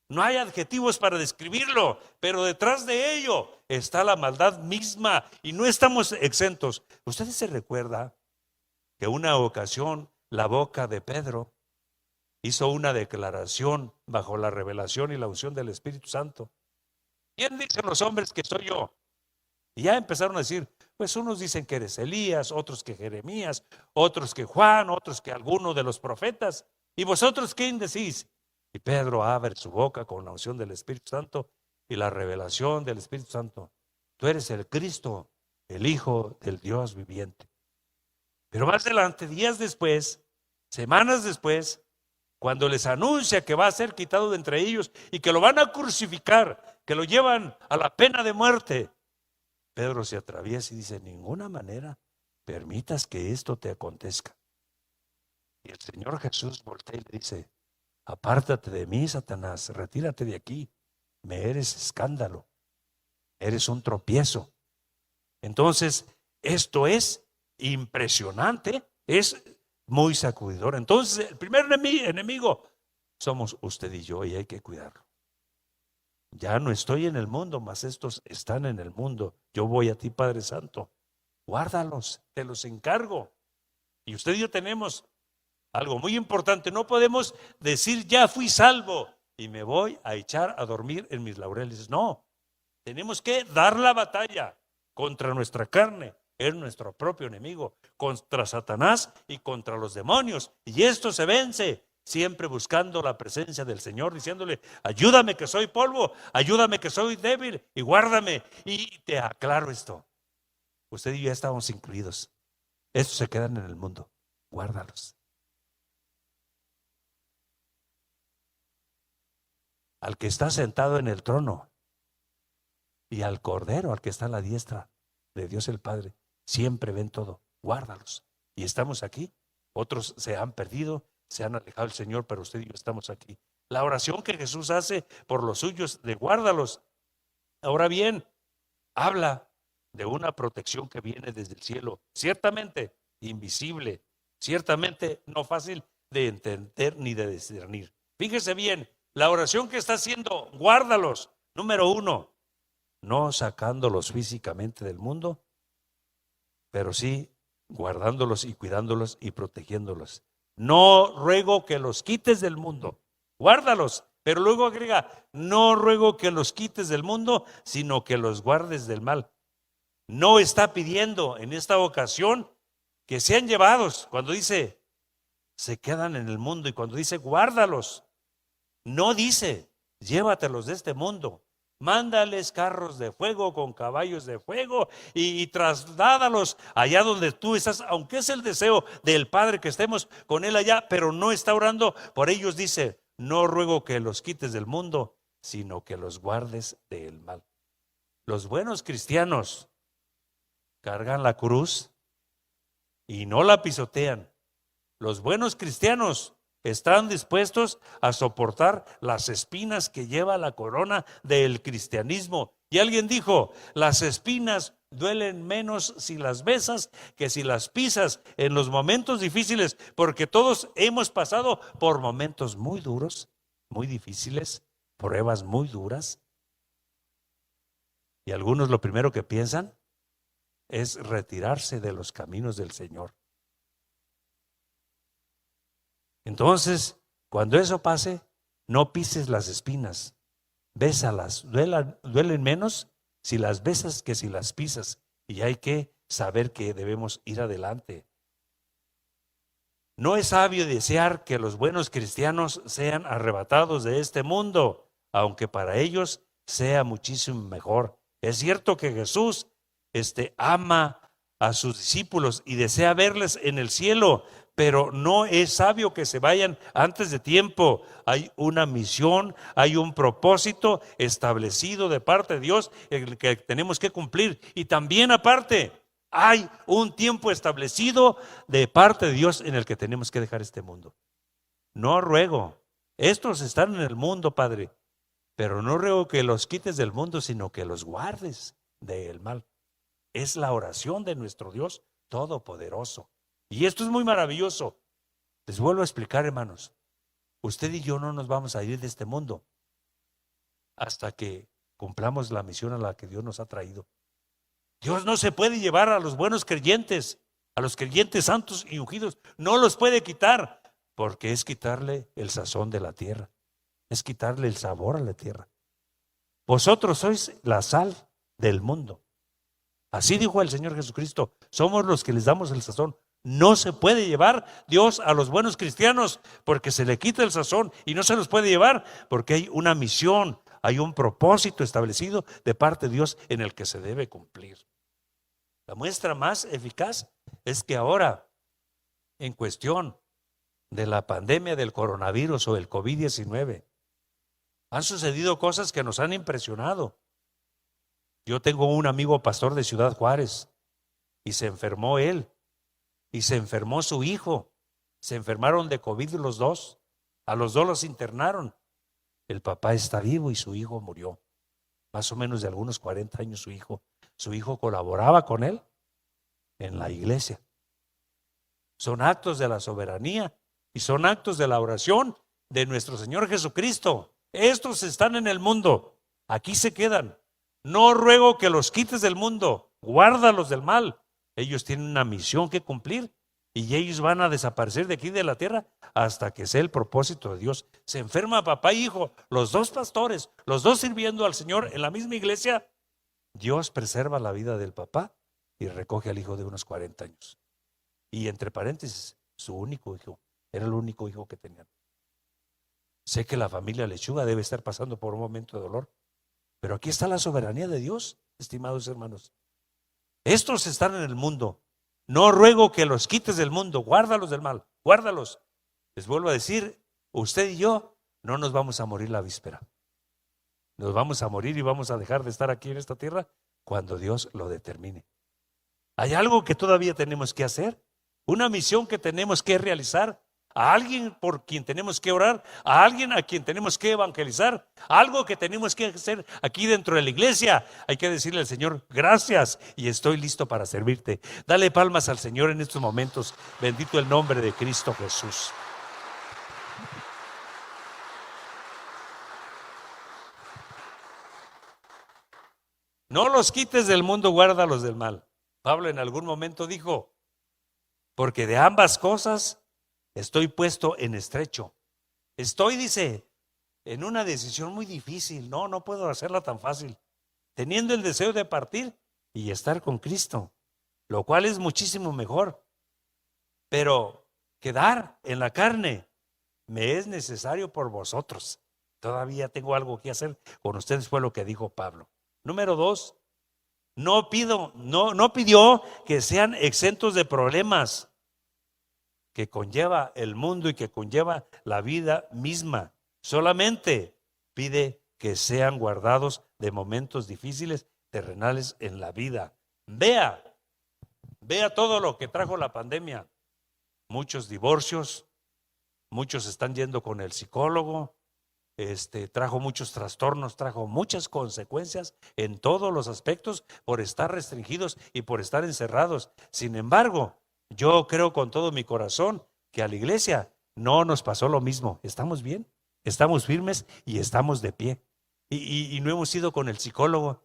No hay adjetivos para describirlo, pero detrás de ello está la maldad misma y no estamos exentos. ¿Ustedes se recuerdan que una ocasión la boca de Pedro hizo una declaración bajo la revelación y la unción del Espíritu Santo? ¿Quién dicen los hombres que soy yo? Y ya empezaron a decir, pues unos dicen que eres Elías, otros que Jeremías, otros que Juan, otros que alguno de los profetas. ¿Y vosotros quién decís? Y Pedro abre su boca con la unción del Espíritu Santo y la revelación del Espíritu Santo: tú eres el Cristo, el Hijo del Dios viviente. Pero más adelante, días después, semanas después, cuando les anuncia que va a ser quitado de entre ellos y que lo van a crucificar, que lo llevan a la pena de muerte, Pedro se atraviesa y dice: en ninguna manera permitas que esto te acontezca. Y el Señor Jesús voltea y le dice: apártate de mí, Satanás, retírate de aquí, me eres escándalo, eres un tropiezo. Entonces, esto es impresionante, es muy sacudidor. Entonces, el primer enemigo somos usted y yo, y hay que cuidarlo. Ya no estoy en el mundo, mas estos están en el mundo. Yo voy a ti, Padre Santo, guárdalos, te los encargo. Y usted y yo tenemos algo muy importante: no podemos decir ya fui salvo y me voy a echar a dormir en mis laureles. No, tenemos que dar la batalla contra nuestra carne, es nuestro propio enemigo, contra Satanás y contra los demonios. Y esto se vence siempre buscando la presencia del Señor, diciéndole: ayúdame que soy polvo, ayúdame que soy débil y guárdame. Y te aclaro esto: usted y yo ya estamos incluidos. Estos se quedan en el mundo, guárdalos. Al que está sentado en el trono y al Cordero, al que está a la diestra de Dios el Padre, siempre ven todo, guárdalos. Y estamos aquí. Otros se han perdido, se han alejado del Señor, pero usted y yo estamos aquí. La oración que Jesús hace por los suyos de guárdalos. Ahora bien, habla de una protección que viene desde el cielo, ciertamente invisible, ciertamente no fácil de entender ni de discernir. Fíjese bien, la oración que está haciendo, guárdalos. Número 1, no sacándolos físicamente del mundo, pero sí guardándolos y cuidándolos y protegiéndolos. No ruego que los quites del mundo, guárdalos, pero luego agrega, no ruego que los quites del mundo, sino que los guardes del mal. No está pidiendo en esta ocasión que sean llevados. Cuando dice, se quedan en el mundo, y cuando dice, guárdalos, no dice, llévatelos de este mundo. Mándales carros de fuego con caballos de fuego y trasládalos allá donde tú estás, aunque es el deseo del Padre que estemos con Él allá, pero no está orando por ellos. Dice, no ruego que los quites del mundo, sino que los guardes del mal. Los buenos cristianos cargan la cruz y no la pisotean. Los buenos cristianos están dispuestos a soportar las espinas que lleva la corona del cristianismo. Y alguien dijo, las espinas duelen menos si las besas que si las pisas en los momentos difíciles, porque todos hemos pasado por momentos muy duros, muy difíciles, pruebas muy duras. Y algunos lo primero que piensan es retirarse de los caminos del Señor. Entonces, cuando eso pase, no pises las espinas, bésalas. Duelen menos si las besas que si las pisas. Y hay que saber que debemos ir adelante. No es sabio desear que los buenos cristianos sean arrebatados de este mundo, aunque para ellos sea muchísimo mejor. Es cierto que Jesús ama a sus discípulos y desea verles en el cielo, pero no es sabio que se vayan antes de tiempo. Hay una misión, hay un propósito establecido de parte de Dios el que tenemos que cumplir. Y también aparte, hay un tiempo establecido de parte de Dios en el que tenemos que dejar este mundo. No ruego, estos están en el mundo, Padre, pero no ruego que los quites del mundo, sino que los guardes del mal. Es la oración de nuestro Dios Todopoderoso. Y esto es muy maravilloso. Les vuelvo a explicar, hermanos. Usted y yo no nos vamos a ir de este mundo hasta que cumplamos la misión a la que Dios nos ha traído. Dios no se puede llevar a los buenos creyentes, a los creyentes santos y ungidos. No los puede quitar, porque es quitarle el sazón de la tierra. Es quitarle el sabor a la tierra. Vosotros sois la sal del mundo. Así dijo el Señor Jesucristo. Somos los que les damos el sazón. No se puede llevar Dios a los buenos cristianos porque se le quita el sazón, y no se los puede llevar porque hay una misión, hay un propósito establecido de parte de Dios en el que se debe cumplir. La muestra más eficaz es que ahora, en cuestión de la pandemia del coronavirus o el COVID-19, han sucedido cosas que nos han impresionado. Yo tengo un amigo pastor de Ciudad Juárez y se enfermó él. Y se enfermó su hijo. Se enfermaron de COVID los dos. A los dos los internaron. El papá está vivo y su hijo murió. Más o menos de algunos 40 años su hijo. Su hijo colaboraba con él en la iglesia. Son actos de la soberanía y son actos de la oración de nuestro Señor Jesucristo. Estos están en el mundo. Aquí se quedan. No ruego que los quites del mundo. Guárdalos del mal. Ellos tienen una misión que cumplir y ellos van a desaparecer de aquí de la tierra hasta que sea el propósito de Dios. Se enferma papá y hijo, los dos pastores, los dos sirviendo al Señor en la misma iglesia. Dios preserva la vida del papá y recoge al hijo de unos 40 años. Y entre paréntesis, su único hijo, era el único hijo que tenían. Sé que la familia Lechuga debe estar pasando por un momento de dolor, pero aquí está la soberanía de Dios, estimados hermanos. Estos están en el mundo. No ruego que los quites del mundo, guárdalos del mal, guárdalos. Les vuelvo a decir, usted y yo no nos vamos a morir la víspera. Nos vamos a morir y vamos a dejar de estar aquí en esta tierra cuando Dios lo determine. Hay algo que todavía tenemos que hacer, una misión que tenemos que realizar. a alguien por quien tenemos que orar, a alguien a quien tenemos que evangelizar, algo que tenemos que hacer aquí dentro de la iglesia. Hay que decirle al Señor, gracias y estoy listo para servirte. Dale palmas al Señor en estos momentos. Bendito el nombre de Cristo Jesús. No los quites del mundo, guárdalos del mal. Pablo en algún momento dijo, porque de ambas cosas estoy puesto en estrecho. Estoy, dice, en una decisión muy difícil. No puedo hacerla tan fácil. Teniendo el deseo de partir y estar con Cristo, lo cual es muchísimo mejor. Pero quedar en la carne me es necesario por vosotros. Todavía tengo algo que hacer con ustedes, fue lo que dijo Pablo. Número 2, no pidió que sean exentos de problemas que conlleva el mundo y que conlleva la vida misma. Solamente pide que sean guardados de momentos difíciles terrenales en la vida. Vea todo lo que trajo la pandemia. Muchos divorcios, muchos están yendo con el psicólogo, trajo muchos trastornos, trajo muchas consecuencias en todos los aspectos por estar restringidos y por estar encerrados. Sin embargo, yo creo con todo mi corazón que a la iglesia no nos pasó lo mismo. Estamos bien, estamos firmes y estamos de pie. Y no hemos ido con el psicólogo.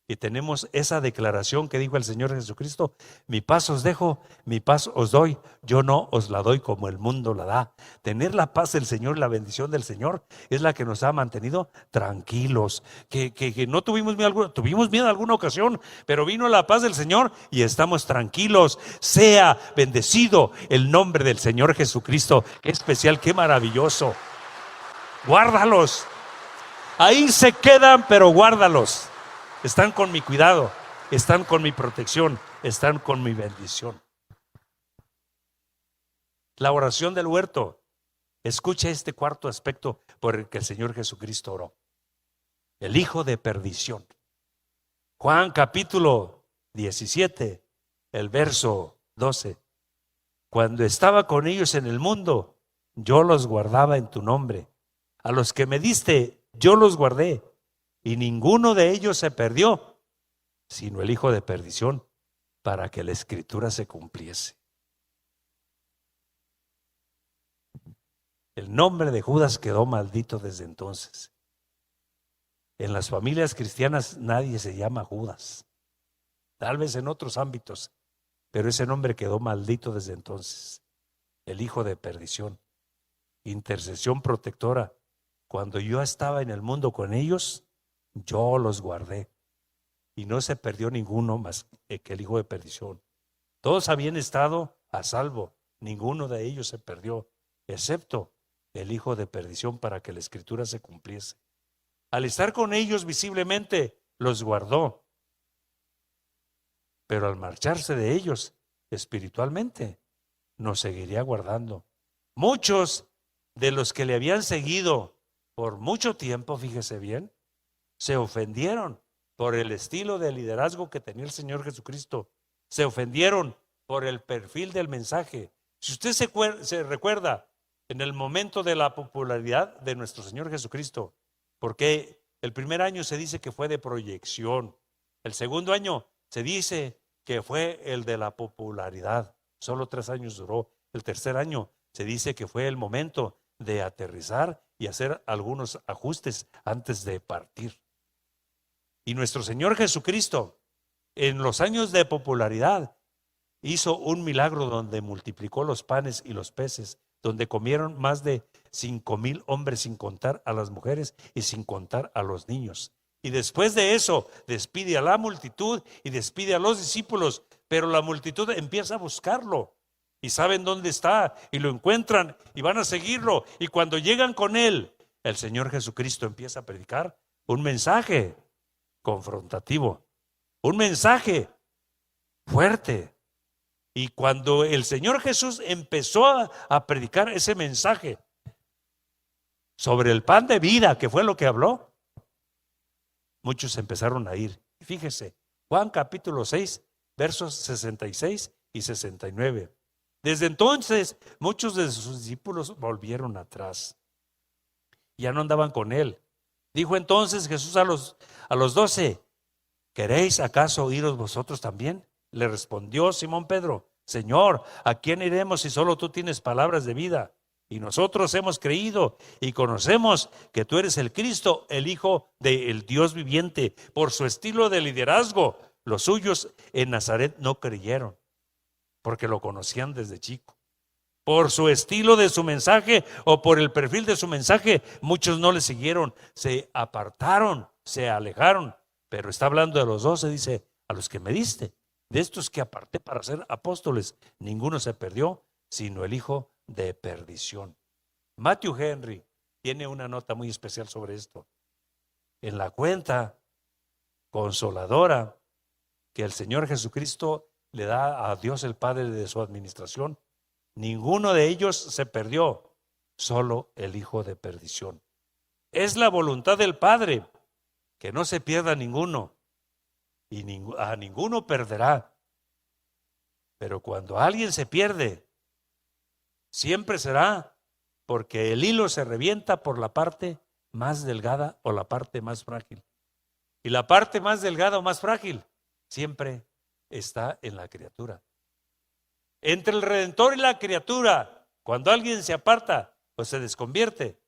Y tenemos esa declaración que dijo el Señor Jesucristo: mi paz os dejo, mi paz os doy, yo no os la doy como el mundo la da. Tener la paz del Señor, la bendición del Señor es la que nos ha mantenido tranquilos, que no tuvimos miedo en alguna ocasión, pero vino la paz del Señor y estamos tranquilos. Sea bendecido el nombre del Señor Jesucristo. Qué especial, qué maravilloso. Guárdalos, ahí se quedan, pero guárdalos. Están con mi cuidado, están con mi protección, están con mi bendición. La oración del huerto. Escucha este cuarto aspecto por el que el Señor Jesucristo oró. El hijo de perdición. Juan capítulo 17, el verso 12. Cuando estaba con ellos en el mundo, yo los guardaba en tu nombre. A los que me diste, yo los guardé. Y ninguno de ellos se perdió, sino el hijo de perdición, para que la escritura se cumpliese. El nombre de Judas quedó maldito desde entonces. En las familias cristianas nadie se llama Judas, tal vez en otros ámbitos, pero ese nombre quedó maldito desde entonces. El hijo de perdición, intercesión protectora. Cuando yo estaba en el mundo con ellos, yo los guardé y no se perdió ninguno más que el hijo de perdición. Todos habían estado a salvo, ninguno de ellos se perdió, excepto el hijo de perdición, para que la escritura se cumpliese. Al estar con ellos visiblemente, los guardó, pero al marcharse de ellos espiritualmente, nos seguiría guardando. Muchos de los que le habían seguido por mucho tiempo, fíjese bien, se ofendieron por el estilo de liderazgo que tenía el Señor Jesucristo. Se ofendieron por el perfil del mensaje. Si usted se recuerda en el momento de la popularidad de nuestro Señor Jesucristo, porque el primer año se dice que fue de proyección, el segundo año se dice que fue el de la popularidad, solo 3 años duró. El tercer año se dice que fue el momento de aterrizar y hacer algunos ajustes antes de partir. Y nuestro Señor Jesucristo, en los años de popularidad, hizo un milagro donde multiplicó los panes y los peces, donde comieron más de 5,000 hombres, sin contar a las mujeres y sin contar a los niños. Y después de eso despide a la multitud y despide a los discípulos, pero la multitud empieza a buscarlo y saben dónde está y lo encuentran y van a seguirlo. Y cuando llegan con él, el Señor Jesucristo empieza a predicar un mensaje confrontativo, un mensaje fuerte. Y cuando el Señor Jesús empezó a predicar ese mensaje sobre el pan de vida, que fue lo que habló, muchos empezaron a ir. Fíjese, Juan capítulo 6, versos 66 y 69. Desde entonces, muchos de sus discípulos volvieron atrás. Ya no andaban con él. Dijo entonces Jesús a los 12, ¿queréis acaso iros vosotros también? Le respondió Simón Pedro, Señor, ¿a quién iremos si solo tú tienes palabras de vida? Y nosotros hemos creído y conocemos que tú eres el Cristo, el Hijo del Dios viviente. Por su estilo de liderazgo, los suyos en Nazaret no creyeron, porque lo conocían desde chico. Por su estilo de su mensaje o por el perfil de su mensaje, muchos no le siguieron, se apartaron, se alejaron. Pero está hablando de los 12, dice, a los que me diste, de estos que aparté para ser apóstoles, ninguno se perdió, sino el hijo de perdición. Matthew Henry tiene una nota muy especial sobre esto. En la cuenta consoladora que el Señor Jesucristo le da a Dios el Padre de su administración, ninguno de ellos se perdió, solo el hijo de perdición. Es la voluntad del Padre que no se pierda ninguno y a ninguno perderá. Pero cuando alguien se pierde, siempre será porque el hilo se revienta por la parte más delgada o la parte más frágil. Y la parte más delgada o más frágil siempre está en la criatura. Entre el Redentor y la criatura, cuando alguien se aparta o se desconvierte,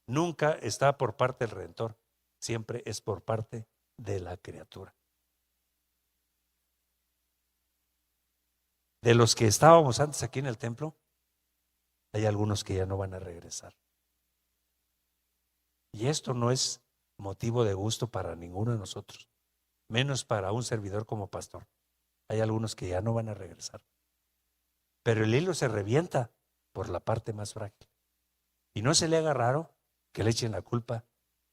nunca está por parte del Redentor, siempre es por parte de la criatura. De los que estábamos antes aquí en el templo, hay algunos que ya no van a regresar. Y esto no es motivo de gusto para ninguno de nosotros, menos para un servidor como pastor. Hay algunos que ya no van a regresar. Pero el hilo se revienta por la parte más frágil. Y no se le haga raro que le echen la culpa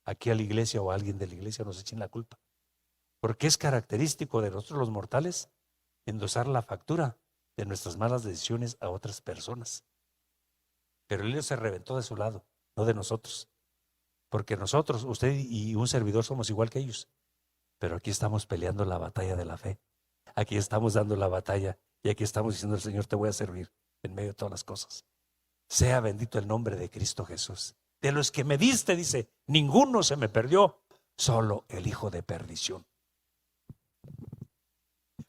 aquí a la iglesia o a alguien de la iglesia nos echen la culpa. Porque es característico de nosotros los mortales endosar la factura de nuestras malas decisiones a otras personas. Pero el hilo se reventó de su lado, no de nosotros. Porque nosotros, usted y un servidor somos igual que ellos. Pero aquí estamos peleando la batalla de la fe. Aquí estamos dando la batalla y aquí estamos diciendo al Señor, te voy a servir en medio de todas las cosas. Sea bendito el nombre de Cristo Jesús. De los que me diste, dice, ninguno se me perdió, solo el hijo de perdición.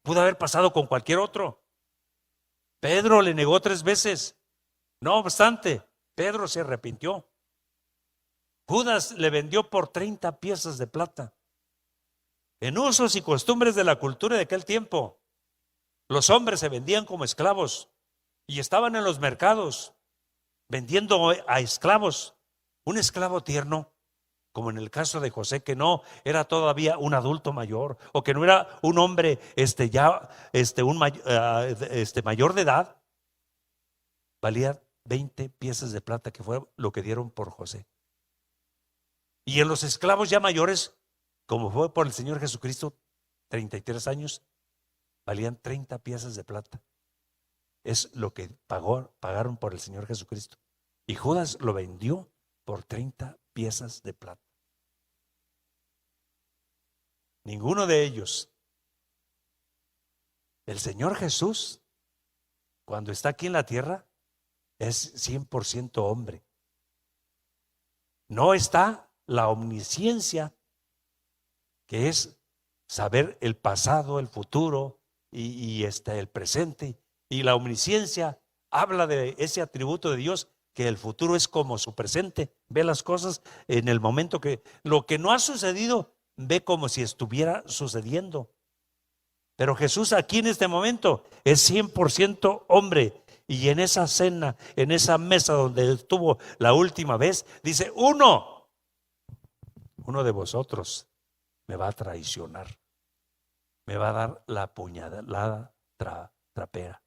Pudo haber pasado con cualquier otro. Pedro le negó 3 veces. No obstante, Pedro se arrepintió. Judas le vendió por 30 piezas de plata. En usos y costumbres de la cultura de aquel tiempo, los hombres se vendían como esclavos y estaban en los mercados vendiendo a esclavos. Un esclavo tierno, como en el caso de José, que no era todavía un adulto mayor o que no era un hombre mayor de edad, valía 20 piezas de plata, que fue lo que dieron por José. Y en los esclavos ya mayores, como fue por el Señor Jesucristo, 33 años, valían 30 piezas de plata. Es lo que pagaron por el Señor Jesucristo. Y Judas lo vendió por 30 piezas de plata. Ninguno de ellos. El Señor Jesús, cuando está aquí en la tierra, es 100% hombre. No está la omnisciencia, que es saber el pasado, el futuro y el presente. Y la omnisciencia habla de ese atributo de Dios, que el futuro es como su presente. Ve las cosas en el momento que lo que no ha sucedido, ve como si estuviera sucediendo. Pero Jesús aquí en este momento es 100% hombre. Y en esa cena, en esa mesa donde estuvo la última vez, dice, uno de vosotros me va a traicionar, me va a dar la puñalada trapera.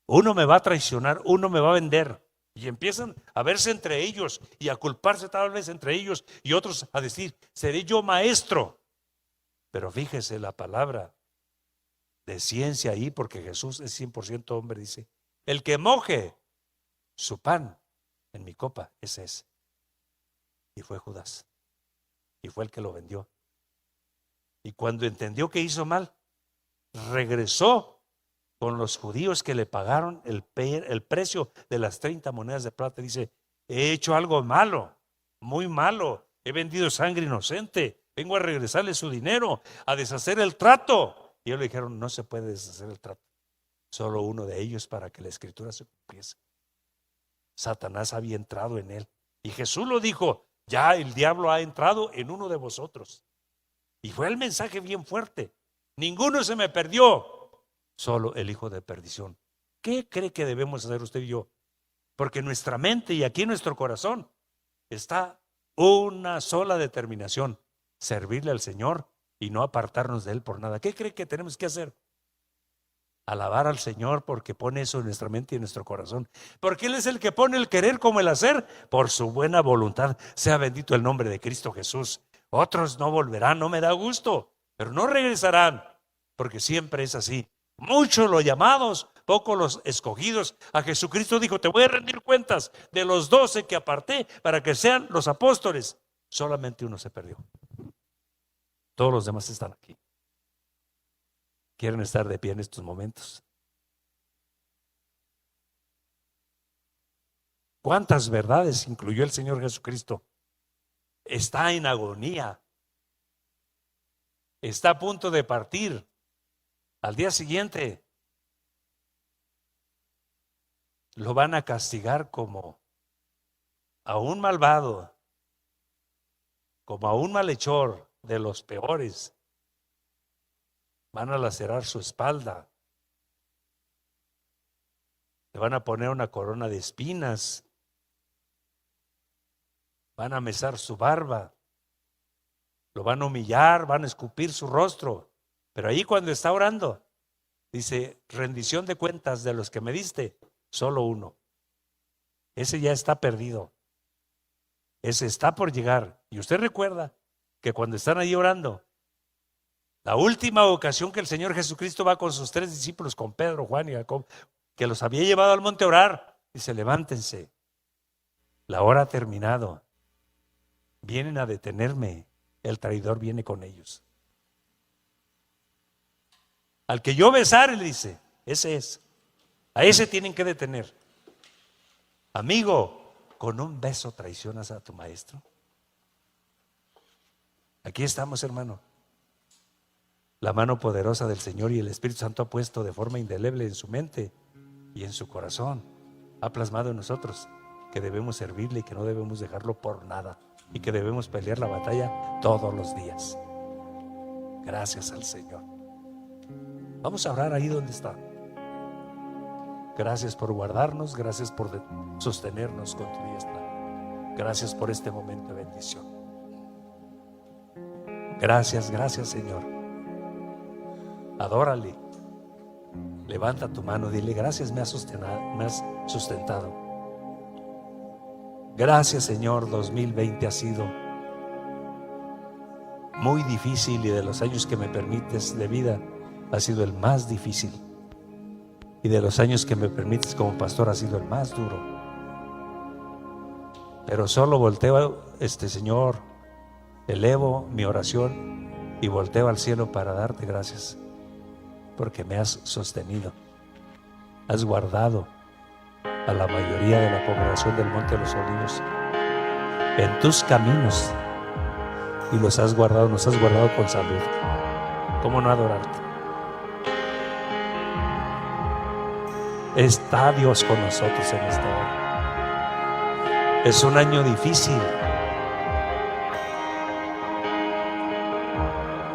Uno me va a traicionar, uno me va a vender. Y empiezan a verse entre ellos y a culparse tal vez entre ellos y otros a decir, seré yo maestro. Pero fíjese la palabra de ciencia ahí, porque Jesús es 100% hombre, dice, el que moje su pan en mi copa, ese es. Y fue Judas. Y fue el que lo vendió. Y cuando entendió que hizo mal, regresó con los judíos que le pagaron el precio de las 30 monedas de plata. Dice: he hecho algo malo, muy malo, he vendido sangre inocente, vengo a regresarle su dinero, a deshacer el trato. Y ellos le dijeron: no se puede deshacer el trato, solo uno de ellos, para que la escritura se cumpliese. Satanás había entrado en él, y Jesús lo dijo: ya el diablo ha entrado en uno de vosotros. Y fue el mensaje bien fuerte: ninguno se me perdió, solo el hijo de perdición. ¿Qué cree que debemos hacer usted y yo? Porque en nuestra mente y aquí en nuestro corazón está una sola determinación: servirle al Señor y no apartarnos de Él por nada. ¿Qué cree que tenemos que hacer? Alabar al Señor, porque pone eso en nuestra mente y en nuestro corazón, porque Él es el que pone el querer como el hacer por su buena voluntad. Sea bendito el nombre de Cristo Jesús. Otros no volverán, no me da gusto, pero no regresarán, porque siempre es así. Muchos los llamados, pocos los escogidos. A Jesucristo dijo: te voy a rendir cuentas de los 12 que aparté para que sean los apóstoles. Solamente uno se perdió. Todos los demás están aquí. ¿Quieren estar de pie en estos momentos? ¿Cuántas verdades incluyó el Señor Jesucristo? Está en agonía, está a punto de partir. Al día siguiente lo van a castigar como a un malvado, como a un malhechor de los peores. Van a lacerar su espalda, le van a poner una corona de espinas, van a mesar su barba, lo van a humillar, van a escupir su rostro. Pero ahí, cuando está orando, dice: rendición de cuentas de los que me diste, solo uno. Ese ya está perdido, ese está por llegar. Y usted recuerda que cuando están ahí orando, la última ocasión que el Señor Jesucristo va con sus 3 discípulos, con Pedro, Juan y Jacob, que los había llevado al monte a orar, dice: levántense, la hora ha terminado, vienen a detenerme, el traidor viene con ellos. Al que yo besare, le dice, ese es, a ese tienen que detener. Amigo, ¿con un beso traicionas a tu maestro? Aquí estamos, hermano. La mano poderosa del Señor y el Espíritu Santo ha puesto de forma indeleble en su mente y en su corazón, ha plasmado en nosotros que debemos servirle y que no debemos dejarlo por nada, y que debemos pelear la batalla todos los días. Gracias al Señor. Vamos a orar ahí donde está. Gracias por guardarnos, gracias por sostenernos con tu diestra. Gracias por este momento de bendición. Gracias, gracias, Señor. Adórale. Levanta tu mano, dile: gracias, me has sustentado. Gracias, Señor. 2020 ha sido muy difícil, y de los años que me permites de vida ha sido el más difícil, y de los años que me permites como pastor ha sido el más duro. Pero solo volteo, Señor, elevo mi oración y volteo al cielo para darte gracias, porque me has sostenido, has guardado a la mayoría de la congregación del Monte de los Olivos en tus caminos, y los has guardado, nos has guardado con salud. ¿Cómo no adorarte? Está Dios con nosotros en esta hora. Es un año difícil.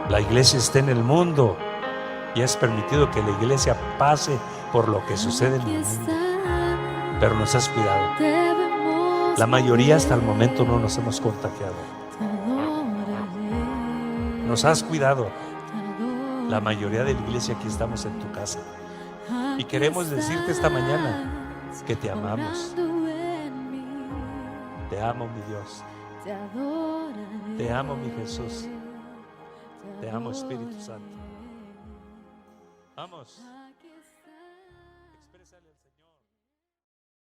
La iglesia está en el mundo, y has permitido que la iglesia pase por lo que sucede en el mundo, pero nos has cuidado. La mayoría hasta el momento no nos hemos contagiado. Nos has cuidado. La mayoría de la iglesia aquí estamos en tu casa, y queremos decirte esta mañana que te amamos. Te amo, mi Dios. Te amo, mi Jesús. Te amo, Espíritu Santo. Vamos. Exprésale al Señor.